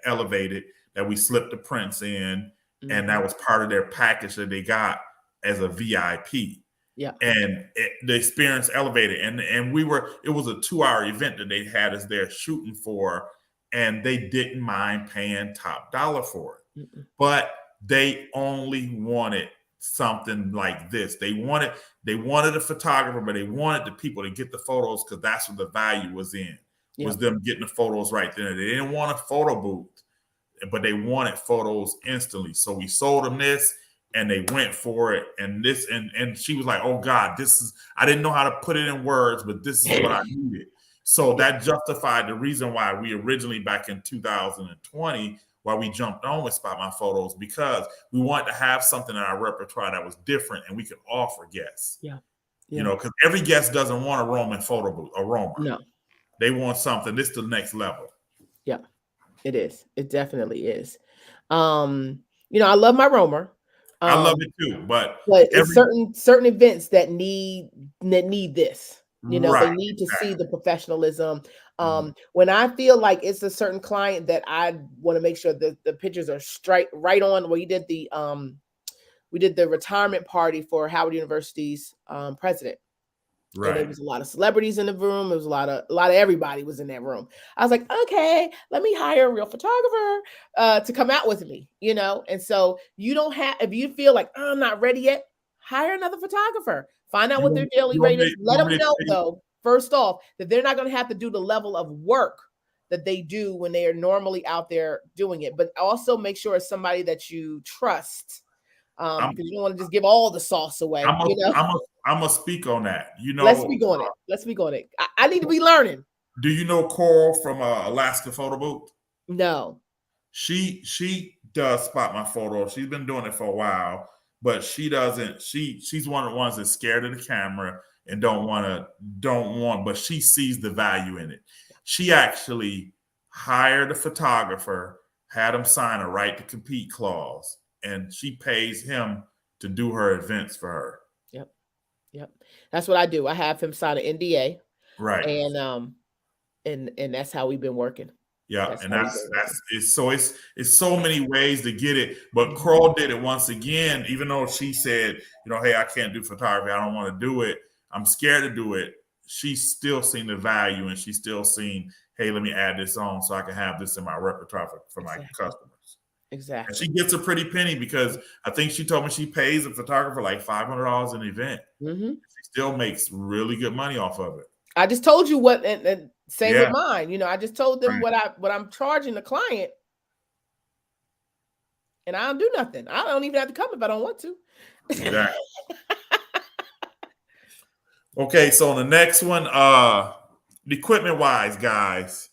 elevated, that we slipped the prints in, and that was part of their package that they got as a VIP. Yeah. And the experience elevated. And it was a 2-hour event that they had us there shooting for, and they didn't mind paying top dollar for it. But they only wanted something like this. They wanted a photographer, but they wanted the people to get the photos because that's what the value was in, was them getting the photos right there. They didn't want a photo booth, but they wanted photos instantly. So we sold them this, and they went for it. And she was like, oh God, I didn't know how to put it in words, but this is what I needed. So that justified the reason why we originally, back in 2020, why we jumped on with Spot My Photos, because we wanted to have something in our repertoire that was different and we could offer guests. Yeah. You know, because every guest doesn't want a Roman photo booth, a Roma. No. They want something. This is the next level. Yeah, it is. It definitely is. You know, I love my Romer. I love it too, but it's certain events that need this. You know, they need to see the professionalism. When I feel like it's a certain client that I want to make sure that the pictures are straight right on. We did the retirement party for Howard University's president. Right. And there was a lot of celebrities in the room. There was a lot of everybody was in that room. I was like, okay, let me hire a real photographer to come out with me, you know? And so you don't have, if you feel like, oh, I'm not ready yet, hire another photographer. Find out what their daily rate is. Let them know, though, first off, that they're not going to have to do the level of work that they do when they are normally out there doing it. But also make sure it's somebody that you trust. Because you don't want to just give all the sauce away. I'm gonna speak on that. You know, let's speak on it. I need to be learning. Do you know Coral from Alaska Photo Booth? No. She does Spot My Photo. She's been doing it for a while, but she doesn't. She's one of the ones that's scared of the camera and don't want. But she sees the value in it. She actually hired a photographer, had him sign a right to compete clause, and she pays him to do her events for her. Yep. That's what I do. I have him sign an NDA. Right. And that's how we've been working. Yeah. It's so many ways to get it. But Kroll did it once again, even though she said, you know, hey, I can't do photography. I don't want to do it. I'm scared to do it. She's still seen the value, and she's still seen, hey, let me add this on so I can have this in my repertoire for my customers. Exactly. And she gets a pretty penny because I think she told me she pays a photographer like $500 an event. Mm-hmm. She still makes really good money off of it. I just told you what, and same with mine. You know, I just told them what I'm charging the client, and I don't do nothing. I don't even have to come if I don't want to. Exactly. Okay, so on the next one, the equipment wise, guys.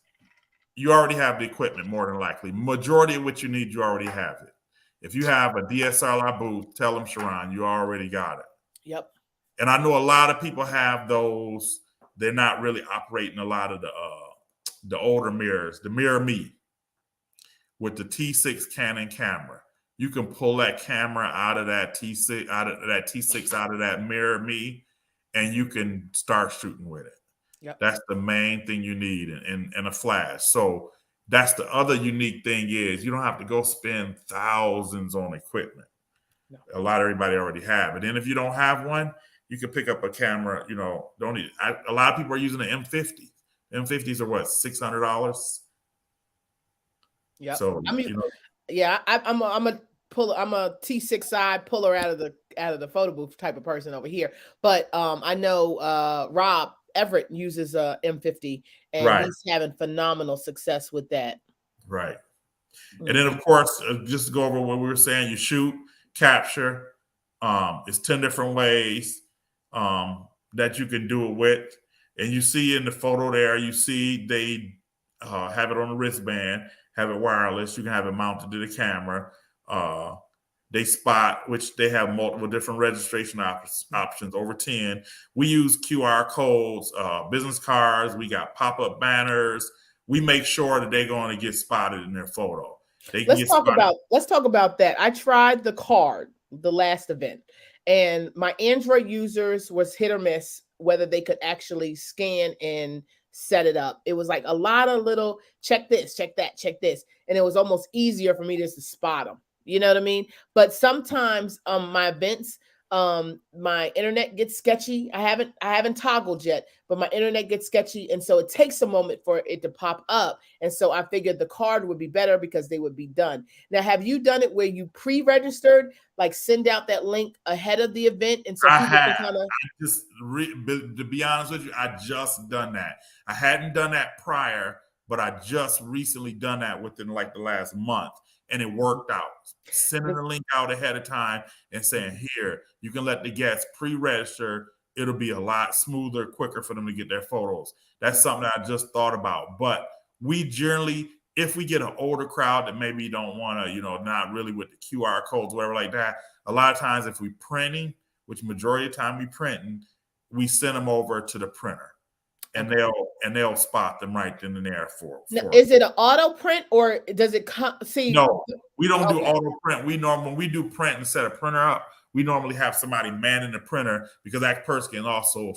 You already have the equipment more than likely. Majority of what you need, you already have it. If you have a DSLR booth, tell them, Sharon, you already got it. Yep. And I know a lot of people have those. They're not really operating a lot of the older mirrors. The Mirror Me with the T6 Canon camera. You can pull that camera out of that T6, out of that Mirror Me, and you can start shooting with it. Yep. That's the main thing you need, and a flash. So that's the other unique thing is you don't have to go spend thousands on equipment. No. A lot of everybody already have it. And if you don't have one, you can pick up a camera. You know, a lot of people are using an M50. M50s are what, $600? Yeah. So I mean, I'm a T6 side puller out of the photo booth type of person over here. But I know Rob Everett uses a M50, and he's having phenomenal success with that. Right. Mm-hmm. And then, of course, just to go over what we were saying, you shoot, capture. It's 10 different ways that you can do it with. And you see in the photo there, you see they have it on the wristband, have it wireless. You can have it mounted to the camera. They spot, which they have multiple different registration options, over 10. We use QR codes, business cards. We got pop-up banners. we make sure that they're going to get spotted in their photo. They can let's talk about that. I tried the card the last event, and my Android users was hit or miss whether they could actually scan and set it up. It was like a lot of little check this, check that, check this, and it was almost easier for me just to spot them. You know what I mean? But sometimes my events, my internet gets sketchy. I haven't toggled yet, but my internet gets sketchy, and so it takes a moment for it to pop up. And so I figured the card would be better because they would be done. Now, have you done it where you pre-registered, like send out that link ahead of the event, and so people can kind of to be honest with you, I just done that. I hadn't done that prior, but I just recently done that within like the last month, and it worked out. Sending the link out ahead of time and saying, here, you can let the guests pre-register. It'll be a lot smoother, quicker for them to get their photos. That's something that I just thought about. But we generally, if we get an older crowd that maybe don't want to, not really with the QR codes, whatever like that, a lot of times if we printing, which majority of the time we printing, we send them over to the printer. And they'll spot them right then and there for now, is it an auto print or does it see? No, we don't do auto print. When we do print and set a printer up, we normally have somebody manning the printer because that person can also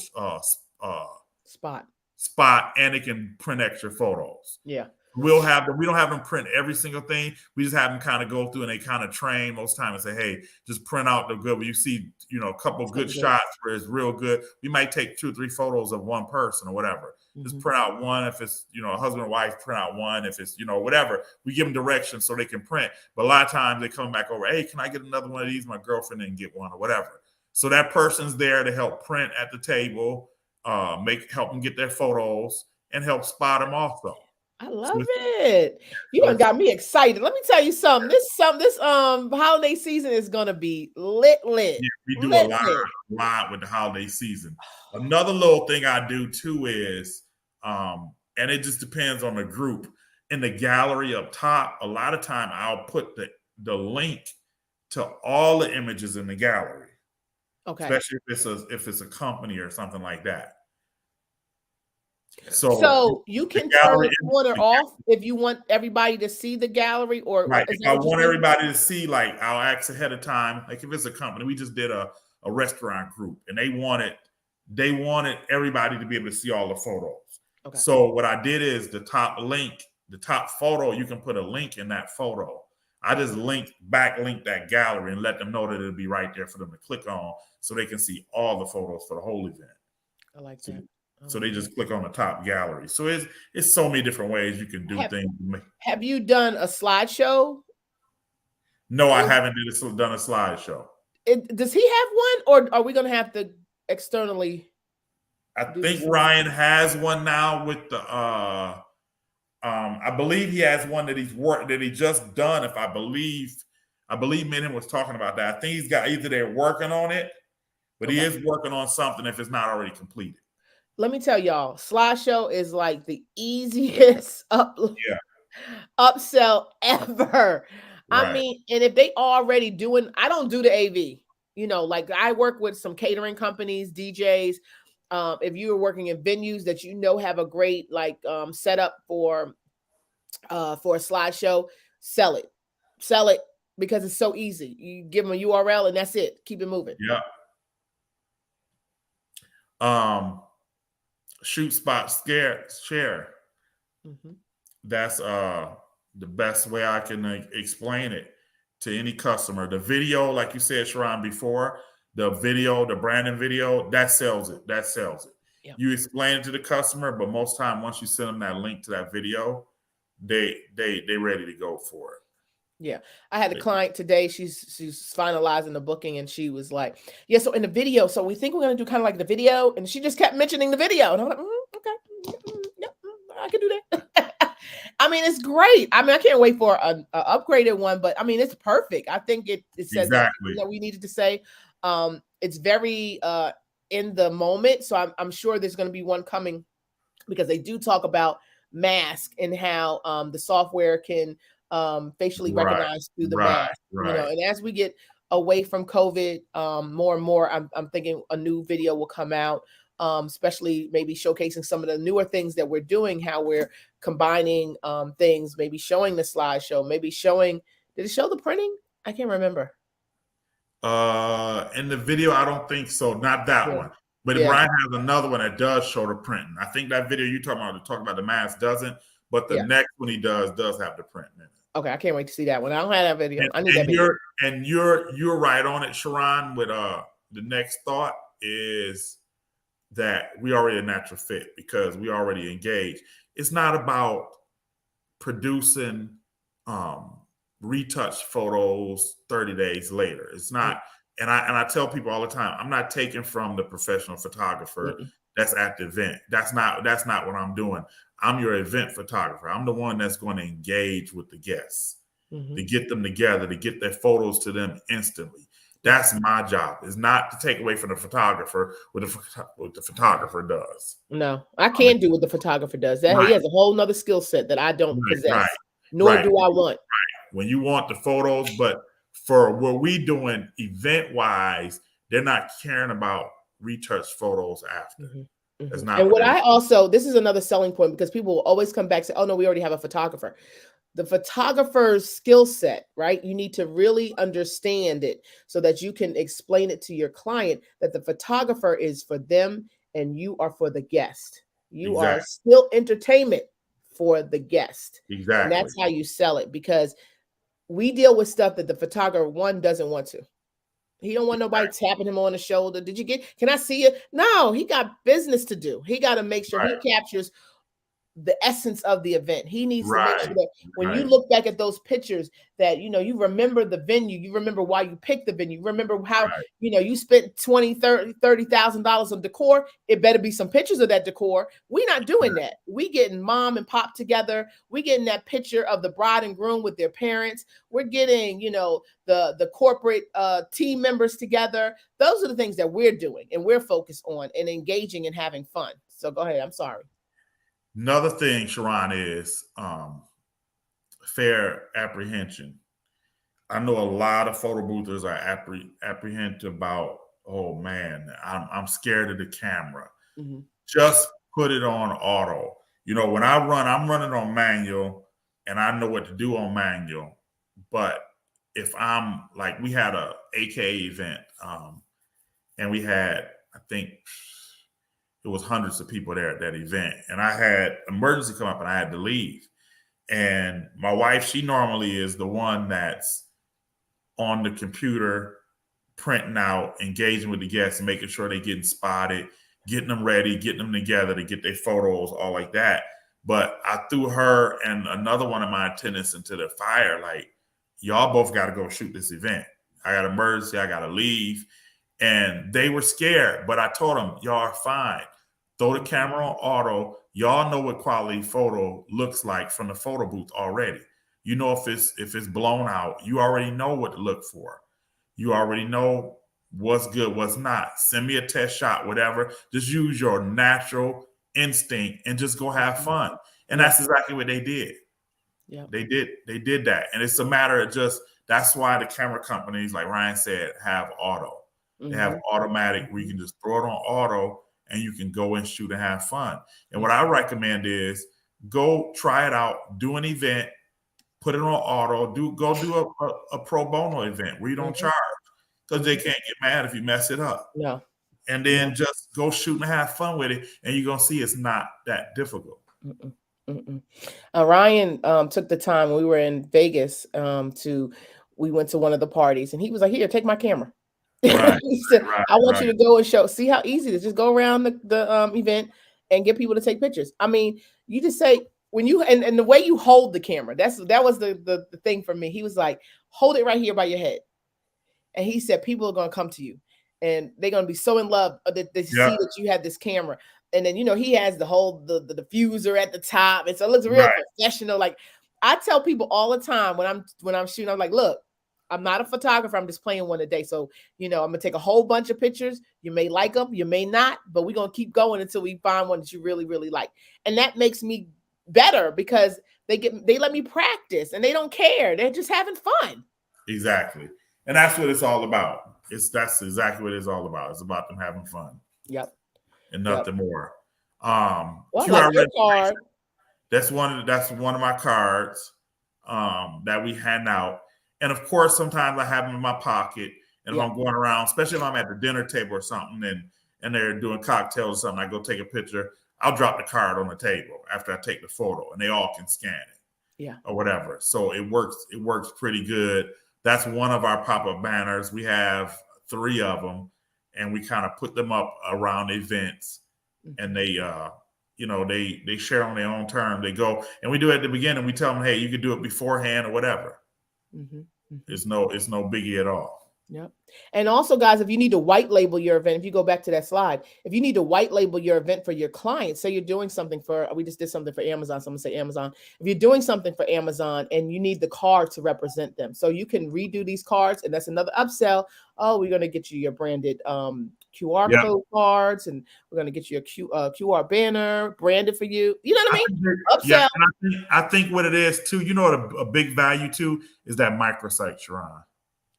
spot and it can print extra photos. Yeah. We don't have them print every single thing. We just have them kind of go through and they kind of train most times and say, hey, just print out the good. When you see, a couple of good shots where it's real good, we might take 2 or 3 photos of one person or whatever. Mm-hmm. Just print out one. If it's, a husband and wife, print out one. If it's, whatever, we give them directions so they can print. But a lot of times they come back over, hey, can I get another one of these? My girlfriend didn't get one or whatever. So that person's there to help print at the table, help them get their photos and help spot them also. I love it. You done got me excited. Let me tell you something. This holiday season is gonna be lit. Yeah, we do a lot with the holiday season. Another little thing I do too is, and it just depends on the group. In the gallery up top, a lot of time I'll put the link to all the images in the gallery. Okay. Especially if it's a company or something like that. So you can turn it on or off if you want everybody to see the gallery, or right. If I want everybody to see, like I'll ask ahead of time. Like if it's a company, we just did a restaurant group, and they wanted everybody to be able to see all the photos. Okay. So what I did is the top photo, you can put a link in that photo. I just backlink that gallery and let them know that it'll be right there for them to click on, so they can see all the photos for the whole event. I like that. So they just click on the top gallery. So it's so many different ways you can do things. Have you done a slideshow? No, I haven't done a slideshow. Does he have one, or are we going to have to externally? I think Ryan has one now with the. I believe he has one that he just done. If I believe me and him was talking about that. I think he's got either they're working on it, but he is working on something if it's not already completed. Let me tell y'all, slideshow is like the easiest upsell ever. Right. I mean, and if they already doing, I don't do the AV, like I work with some catering companies, DJs. If you are working in venues that have a great setup for a slideshow, sell it because it's so easy. You give them a URL and that's it. Keep it moving. Yeah. Shoot, spot, share. Mm-hmm. That's the best way I can explain it to any customer. The video, like you said, Sharon, before, the branding video, that sells it. Yep. You explain it to the customer, but most time once you send them that link to that video, they ready to go for it. Yeah. I had a client today. She's finalizing the booking and she was like, yeah, so in the video, so we think we're going to do kind of like the video. And she just kept mentioning the video. And I'm like, okay, yeah, I can do that. I mean, it's great. I mean, I can't wait for an upgraded one, but I mean, it's perfect. I think it says exactly that we needed to say. It's very in the moment. So I'm sure there's going to be one coming because they do talk about mask and how the software can facially recognized through the mask, and as we get away from COVID, more and more, I'm thinking a new video will come out. especially maybe showcasing some of the newer things that we're doing, how we're combining things, maybe showing the slideshow, maybe showing, did it show the printing? I can't remember. In the video, I don't think so. Not that one. But Brian has another one that does show the printing. I think that video you talking about the mask doesn't, but the next one he does have the print in it. Okay, I can't wait to see that one. I don't have that video. I need that video. You're right on it, Sharon, with the next thought is that we already a natural fit because we already engaged. It's not about producing retouched photos 30 days later. It's not, and I tell people all the time, I'm not taking from the professional photographer that's at the event. That's not what I'm doing. I'm your event photographer. I'm the one that's going to engage with the guests, to get them together, to get their photos to them instantly. That's my job. Is not to take away from the photographer what the photographer does. No, I can't do what the photographer does. That he has a whole nother skill set that I don't possess. Nor do I want. When you want the photos, but for what we doing event wise, they're not caring about retouched photos after. That's not. And what I also, this is another selling point because people will always come back and say, "Oh no, we already have a photographer." The photographer's skill set, right? You need to really understand it so that you can explain it to your client that the photographer is for them and you are for the guest. You are still entertainment for the guest. Exactly. And that's how you sell it, because we deal with stuff that the photographer, one, doesn't want to. He don't want nobody tapping him on the shoulder. Can I see you? No, he got business to do. He got to make sure he captures the essence of the event. He needs to make sure that when you look back at those pictures that, you remember the venue, you remember why you picked the venue, you remember how, you spent $30,000 on decor. It better be some pictures of that decor. We're not doing that. We getting mom and pop together. We getting that picture of the bride and groom with their parents. We're getting, the corporate team members together. Those are the things that we're doing and we're focused on and engaging and having fun. So go ahead. I'm sorry. Another thing, Sharon, is fair apprehension. I know a lot of photo boothers are apprehensive about, oh man, I'm scared of the camera. Just put it on auto. When I run, I'm running on manual and I know what to do on manual. But if I'm like, we had a AKA event and we had, I think, it was hundreds of people there at that event. And I had emergency come up and I had to leave. And my wife, she normally is the one that's on the computer, printing out, engaging with the guests, and making sure they're getting spotted, getting them ready, getting them together to get their photos, all like that. But I threw her and another one of my attendants into the fire. Like, y'all both got to go shoot this event. I got emergency. I got to leave. And they were scared, but I told them, y'all are fine. Throw the camera on auto. Y'all know what quality photo looks like from the photo booth already. If it's blown out, you already know what to look for. You already know what's good, what's not. Send me a test shot, whatever. Just use your natural instinct and just go have fun. And that's exactly what they did. Yeah, they did that. And it's a matter of that's why the camera companies, like Ryan said, have auto. They have automatic where you can just throw it on auto and you can go and shoot and have fun. And what I recommend is go try it out, do an event, put it on auto, go do a pro bono event where you don't charge, because they can't get mad if you mess it up. No. And then just go shoot and have fun with it, and you're going to see it's not that difficult. Ryan took the time, we were in Vegas, we went to one of the parties, and he was like, "Here, take my camera." He said, "I want you to go and see how easy it is. Just go around the event and get people to take pictures." I mean, you just say when you and the way you hold the camera. That was the thing for me. He was like, "Hold it right here by your head," and he said, "People are going to come to you, and they're going to be so in love that they see that you have this camera." And then he has the whole the diffuser at the top, and so it looks real professional. Like I tell people all the time when I'm shooting, I'm like, "Look, I'm not a photographer. I'm just playing one a day. So, I'm going to take a whole bunch of pictures. You may like them, you may not, but we're going to keep going until we find one that you really, really like." And that makes me better because they let me practice and they don't care. They're just having fun. Exactly. And that's what it's all about. That's exactly what it's all about. It's about them having fun. Yep. and nothing more. Well, QR like your card. That's one of my cards that we hand out. And of course, sometimes I have them in my pocket. And if I'm going around, especially if I'm at the dinner table or something, and they're doing cocktails or something, I go take a picture. I'll drop the card on the table after I take the photo, and they all can scan it, or whatever. So it works. It works pretty good. That's one of our pop-up banners. We have 3 of them, and we kind of put them up around events, and they they share on their own terms. They go, and we do it at the beginning. We tell them, hey, you can do it beforehand or whatever. It's no biggie at all. Yep. And also, guys, if you need to white label your event, if you go back to that slide, if you need to white label your event for your clients, say you're doing something we just did something for Amazon. Someone say Amazon. If you're doing something for Amazon and you need the card to represent them, so you can redo these cards, and that's another upsell. Oh, we're going to get you your branded QR code cards, and we're going to get you a QR banner branded for you. You know what I mean? Upsell. Yeah, and I think what it is too, a big value too is that microsite, Sharon.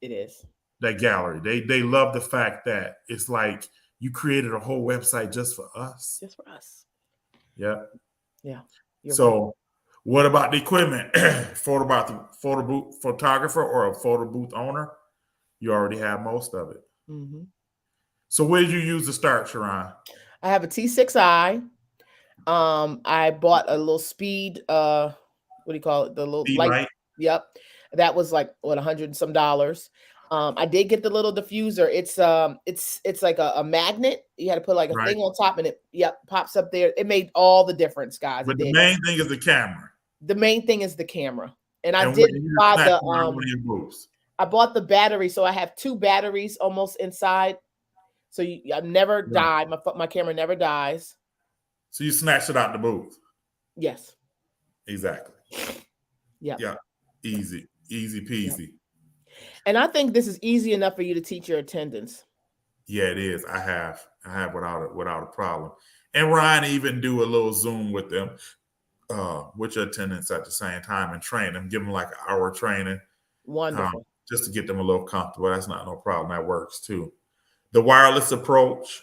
It is. That gallery. They love the fact that it's like you created a whole website just for us. Just for us. Yeah. Yeah. So what about the equipment? About the photo booth photographer or a photo booth owner? You already have most of it. So where did you use to start, Sharon? I have a T6i. I bought a little speed, what do you call it? The little light. Yep. That was like $100 and some. I did get the little diffuser. It's like a magnet. You had to put like a thing on top, and it pops up there. It made all the difference, guys. But the main thing is the camera. The main thing is the camera. And I did buy I bought the battery, so I have 2 batteries almost inside. So I never die. My camera never dies. So you snatched it out the booth. Yes. Exactly. Yeah. Easy peasy. Yep. And I think this is easy enough for you to teach your attendants. Yeah, it is. I have without a problem. And Ryan even do a little Zoom with them, with your attendants at the same time and train them, give them like an hour training. Wonderful. Just to get them a little comfortable. That's not no problem. That works too. The wireless approach,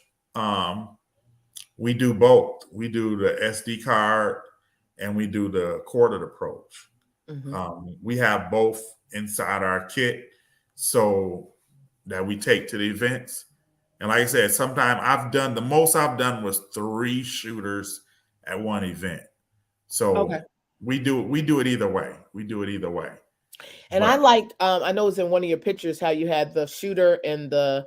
we do both. We do the SD card and we do the corded approach. We have both inside our kit so that we take to the events. And like I said, sometimes the most I've done was 3 shooters at one event. So we do it either way. And I liked, I know it's in one of your pictures how you had the shooter and the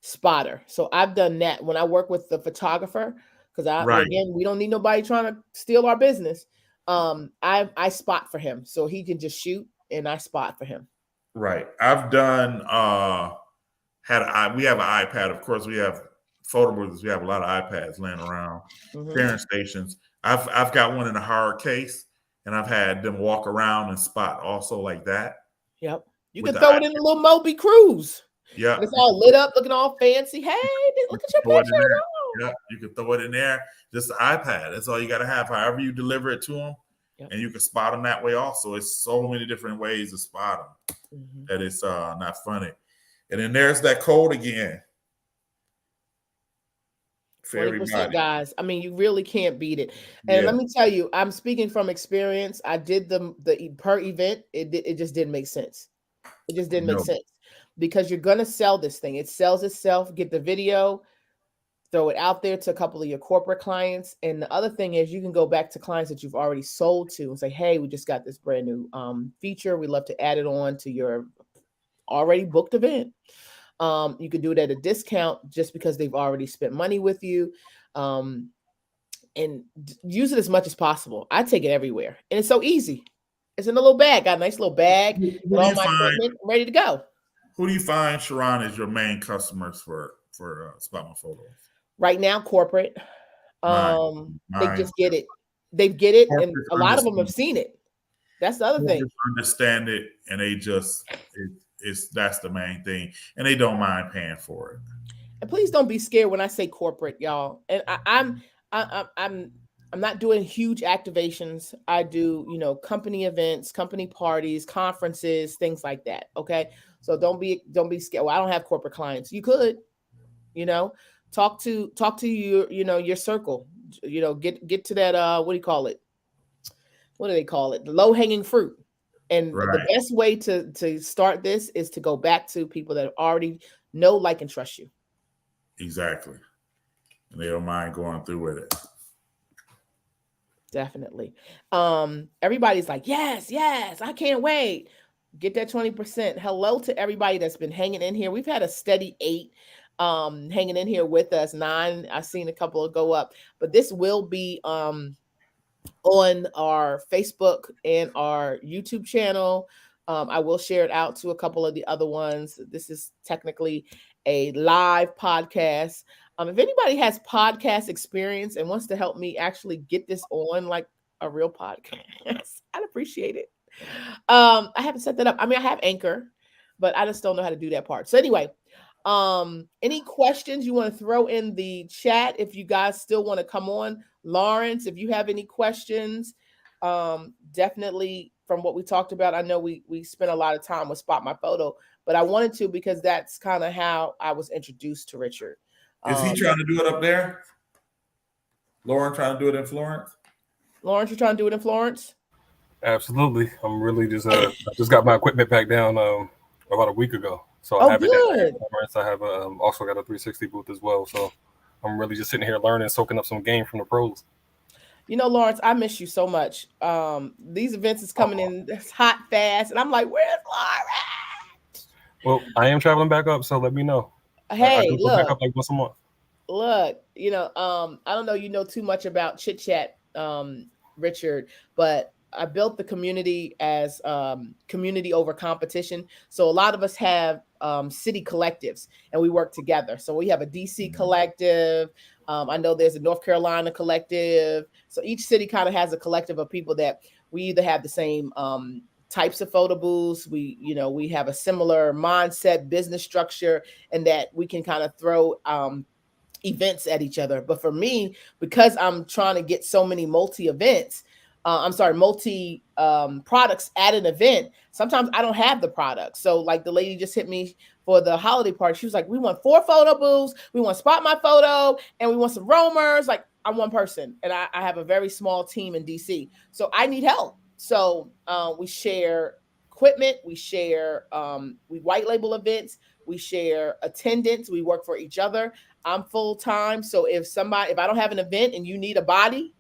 spotter. So I've done that when I work with the photographer, because again, we don't need nobody trying to steal our business. I spot for him, so he can just shoot and I spot for him. Right. I've done we have an iPad. Of course, we have photo booths. We have a lot of iPads laying around. Parent stations. I've got one in a hard case, and I've had them walk around and spot also like that. Yep. You can throw it in a little Moby Cruise. Yeah. It's all lit up, looking all fancy. Hey, look at your picture. Yeah, you can throw it in there. Just the iPad. That's all you got to have. However you deliver it to them, and you can spot them that way also. It's so many different ways to spot them that it's not funny. And then there's that code again. For 20%, everybody. guys. I mean, you really can't beat it. And let me tell you, I'm speaking from experience. I did the per event. It just didn't make sense. It just didn't make sense because you're going to sell this thing. It sells itself. Get the video, throw it out there to a couple of your corporate clients. And the other thing is you can go back to clients that you've already sold to and say, hey, we just got this brand new feature. We'd love to add it on to your already booked event. You could do it at a discount just because they've already spent money with you, and use it as much as possible. I take it everywhere, and it's so easy. It's in a little bag. Got a nice little bag with all my equipment ready to go. Who do you find, Sharon, is your main customers for Spot My Photos? Right now, corporate. They just get it. They get it, and a lot of them have seen it. That's the other thing. Understand it, and they just that's the main thing, and they don't mind paying for it. And please don't be scared when I say corporate, y'all. And I'm not doing huge activations. I do, company events, company parties, conferences, things like that. Okay, so don't be scared. Well, I don't have corporate clients. You could, talk to your circle. Get to that, what do you call it? What do they call it? The low hanging fruit. And the Right. best way to start this is to go back to people that already know, like, and trust you. Exactly. And they don't mind going through with it. Definitely. Everybody's like, yes, I can't wait. Get that 20%. Hello to everybody that's been hanging in here. We've had a steady 8 hanging in here with us. 9, I've seen a couple go up, but this will be on our Facebook and our YouTube channel. I will share it out to a couple of the other ones. This is technically a live podcast. If anybody has podcast experience and wants to help me actually get this on like a real podcast, I'd appreciate it. I haven't set that up. I mean, I have Anchor, but I just don't know how to do that part. So anyway, any questions you want to throw in the chat if you guys still want to come on? Lawrence, if you have any questions, definitely from what we talked about. I know we spent a lot of time with Spot My Photo, but I wanted to because that's kind of how I was introduced to Richard. Is he trying to do it up there? Lauren trying to do it in Florence? Lawrence, you trying to do it in Florence? Absolutely. I'm really just I just got my equipment back down about a week ago. So I have good. it in Florence. I have also got a 360 booth as well. So I'm really just sitting here learning, soaking up some game from the pros. Lawrence, I miss you so much. These events is coming in hot, fast, and I'm like, where's Lawrence? Well, I am traveling back up, so let me know. Hey, I do go back up like once a month. Look, I don't know too much about Chit Chat, Richard, but I built the community as community over competition. So a lot of us have city collectives and we work together. So we have a DC collective. I know there's a North Carolina collective. So each city kind of has a collective of people that we either have the same types of photo booths. We have a similar mindset, business structure, and that we can kind of throw events at each other. But for me, because I'm trying to get so many multi products at an event, sometimes I don't have the product. So like the lady just hit me for the holiday party. She was like, we want 4 photo booths, we want Spot My Photo, and we want some roamers. Like, I'm one person and I have a very small team in DC. So I need help. So we share equipment, we share, we white label events, we share attendance, we work for each other. I'm full time. So if I don't have an event and you need a body,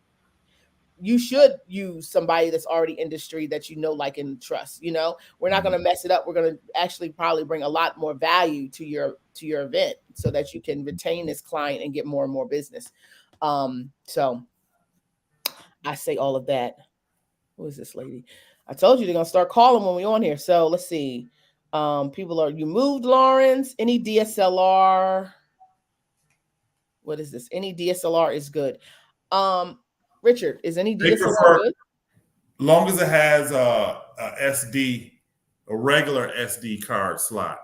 you should use somebody that's already industry that like and trust. We're not going to mess it up. We're going to actually probably bring a lot more value to your event so that you can retain this client and get more and more business. So I say all of that. Who is this lady? I told you they're going to start calling when we're on here. So let's see. You moved, Lawrence? Any DSLR? What is this? Any DSLR is good. Richard, is any DSLR good? Long as it has a SD, a regular SD card slot.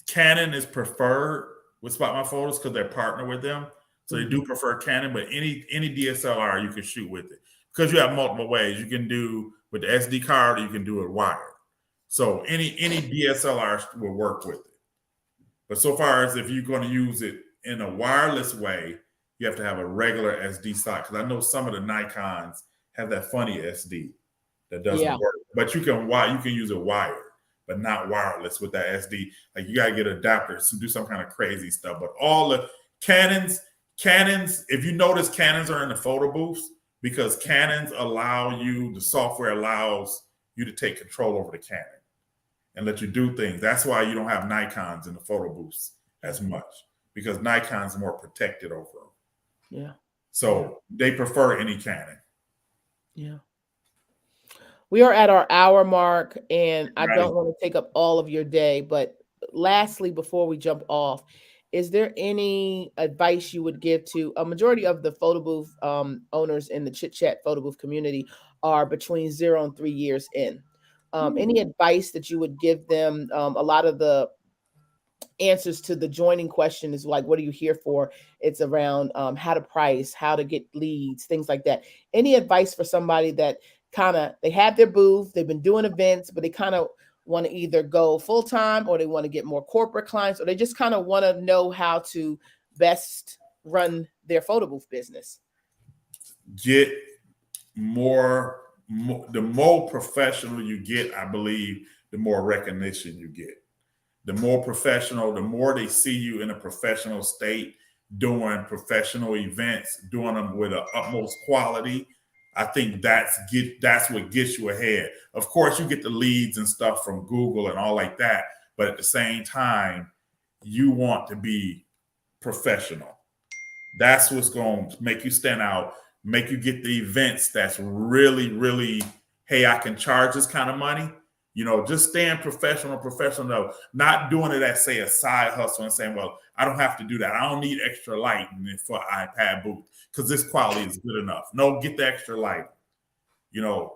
Canon is preferred with Spot My Photos because they're partnered with them. So they do prefer Canon, but any DSLR you can shoot with it because you have multiple ways. You can do with the SD card, or you can do it wired. So any DSLR will work with it. But so far as if you're going to use it in a wireless way, you have to have a regular SD slot. Because I know some of the Nikons have that funny SD that doesn't work. But you can use it wired, but not wireless with that SD. Like you gotta get adapters to do some kind of crazy stuff. But all the Canons, if you notice, Canons are in the photo booths because Canons the software allows you to take control over the Canon and let you do things. That's why you don't have Nikons in the photo booths as much because Nikon's more protected over them. Yeah. So they prefer any Canon. Yeah. We are at our hour mark and I don't want to take up all of your day, but lastly, before we jump off, is there any advice you would give to a majority of the photo booth owners in the Chit Chat photo booth community are between 0 and 3 years in? Any advice that you would give them? A lot of the answers to the joining question is like, what are you here for? It's around how to price, how to get leads, things like that. Any advice for somebody that they have their booth, they've been doing events, but they kind of want to either go full-time, or they want to get more corporate clients, or they just kind of want to know how to best run their photo booth business? Get the more professional you get, I believe, the more recognition you get. The more professional, the more they see you in a professional state, doing professional events, doing them with the utmost quality. I think that's what gets you ahead. Of course, you get the leads and stuff from Google and all like that, but at the same time, you want to be professional. That's what's going to make you stand out, make you get the events that's really, really, hey, I can charge this kind of money. Just staying professional, not doing it as, say, a side hustle and saying, well, I don't have to do that. I don't need extra lighting for iPad booth because this quality is good enough. No, get the extra light.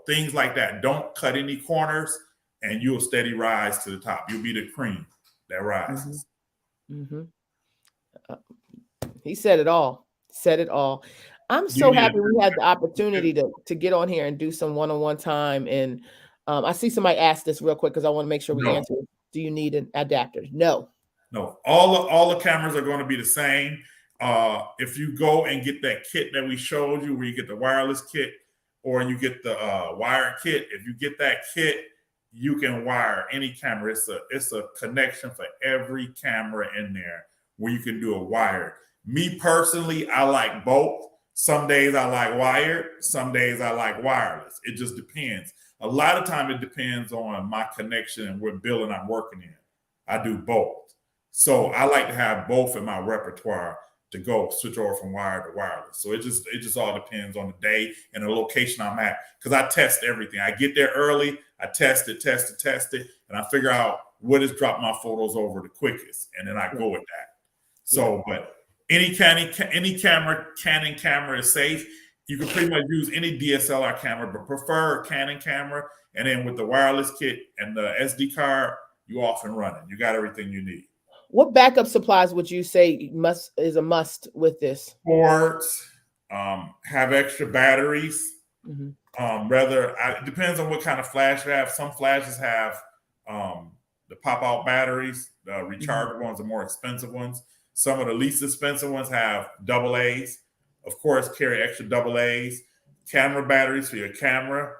Things like that. Don't cut any corners, and you'll steady rise to the top. You'll be the cream that rises. Mm-hmm. He said it all. I'm so happy we had the opportunity to get on here and do some one-on-one time. And I see somebody ask this real quick because I want to make sure we answer. Do you need an adapter? No. All the cameras are going to be the same. If you go and get that kit that we showed you, where you get the wireless kit or you get the wired kit, if you get that kit, you can wire any camera. It's a connection for every camera in there where you can do a wired. Me personally, I like both. Some days I like wired. Some days I like wireless. It just depends. A lot of time it depends on my connection and what building I'm working in. I do both. So I like to have both in my repertoire to go switch over from wired to wireless. So it just all depends on the day and the location I'm at. Because I test everything. I get there early, I test it, and I figure out what has dropped my photos over the quickest. And then I go with that. So, but any Canon camera is safe. You can pretty much use any DSLR camera, but prefer a Canon camera. And then with the wireless kit and the SD card, you off and running. You got everything you need. What backup supplies would you say is a must with this? Cords, have extra batteries. Mm-hmm. It depends on what kind of flash you have. Some flashes have the pop-out batteries. The rechargeable ones are more expensive ones. Some of the least expensive ones have AA's. Of course, carry extra AA's. Camera batteries for your camera.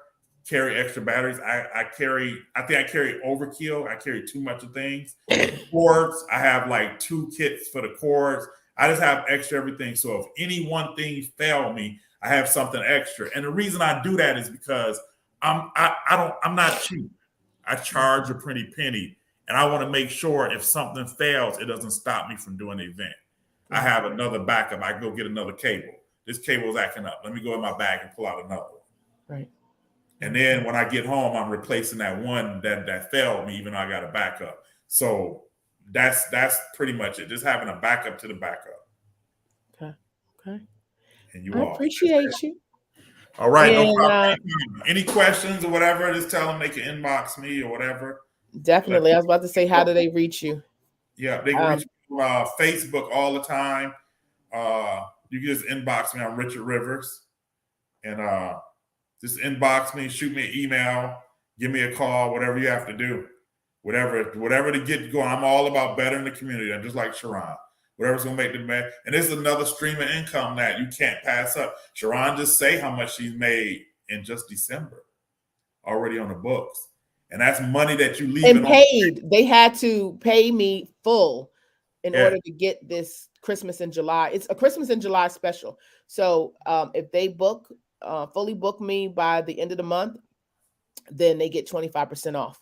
Carry extra batteries. I think I carry overkill. I carry too much of things. Cords, I have like 2 kits for the cords. I just have extra everything. So if any one thing failed me, I have something extra. And the reason I do that is because I'm not cheap. I charge a pretty penny. And I want to make sure if something fails, it doesn't stop me from doing the event. I have another backup. I can go get another cable. This cable's acting up. Let me go in my bag and pull out another one. Right. And then when I get home, I'm replacing that one that failed me, even though I got a backup. So that's pretty much it. Just having a backup to the backup. Okay. And I appreciate you. All right. No problem. Any questions or whatever, just tell them they can inbox me or whatever. Definitely. I was about to say, how do they reach you? Yeah, they can reach me on Facebook all the time. You can just inbox me on Richard Rivers. And just inbox me, shoot me an email, give me a call, whatever you have to do. Whatever to get going. I'm all about bettering the community. I'm just like Sharon. Whatever's going to make the best. And this is another stream of income that you can't pass up. Sharon just say how much she's made in just December, already on the books. And that's money that you leave. And paid. They had to pay me full in order to get this Christmas in July. It's a Christmas in July special. So if they fully book me by the end of the month, then they get 25% off.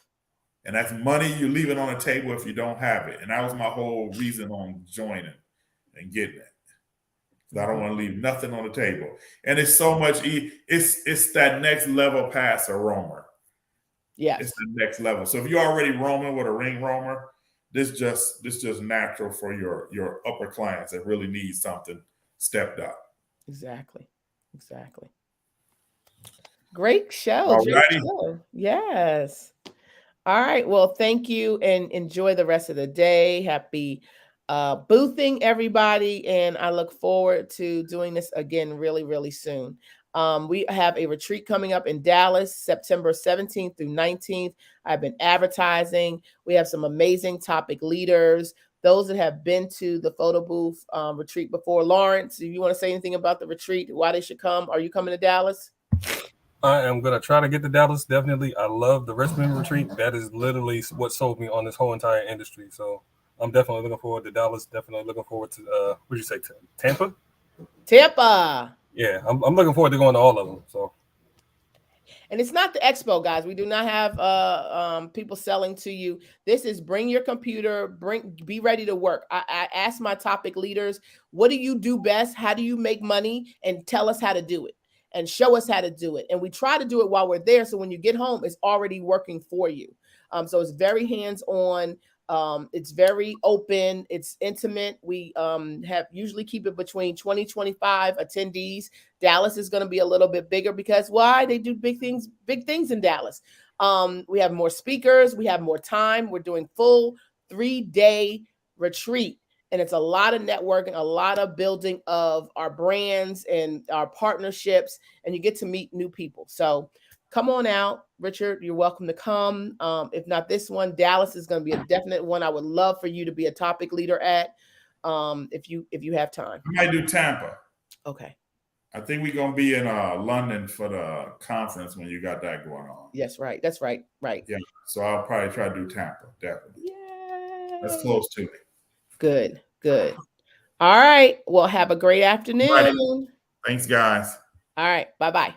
And that's money you're leaving on the table if you don't have it. And that was my whole reason on joining and getting it. Because I don't want to leave nothing on the table. And it's so much, it's that next level past a roamer. Yes. It's the next level. So if you're already roaming with a ring roamer, this just natural for your upper clients that really need something stepped up. Exactly. Great show. Yes. All right. Well, thank you and enjoy the rest of the day. Happy boothing, everybody. And I look forward to doing this again really, really soon. We have a retreat coming up in Dallas, September 17th through 19th. I've been advertising. We have some amazing topic leaders. Those that have been to the photo booth retreat before. Lawrence, if you want to say anything about the retreat, why they should come, are you coming to Dallas? I am going to try to get to Dallas, definitely. I love the Richmond retreat. That is literally what sold me on this whole entire industry. So I'm definitely looking forward to Dallas. Definitely looking forward to, what did you say, Tampa? Yeah, I'm looking forward to going to all of them. So. And it's not the expo, guys. We do not have people selling to you. This is bring your computer, be ready to work. I ask my topic leaders, what do you do best? How do you make money? And tell us how to do it and show us how to do it. And we try to do it while we're there. So when you get home, it's already working for you. So it's very hands-on. It's very open. It's intimate. We have usually keep it between 20, 25 attendees. Dallas is going to be a little bit bigger because why? They do big things in Dallas. We have more speakers. We have more time. We're doing full 3-day retreat. And it's a lot of networking, a lot of building of our brands and our partnerships. And you get to meet new people. So come on out, Richard. You're welcome to come. If not this one, Dallas is going to be a definite one. I would love for you to be a topic leader at, if you have time. I might do Tampa. Okay. I think we're going to be in London for the conference when you got that going on. Yes, right. That's right. Right. Yeah. So I'll probably try to do Tampa. Definitely. Yay. That's close to me. Good. Good. All right. Well, have a great afternoon. Right. Thanks, guys. All right. Bye-bye.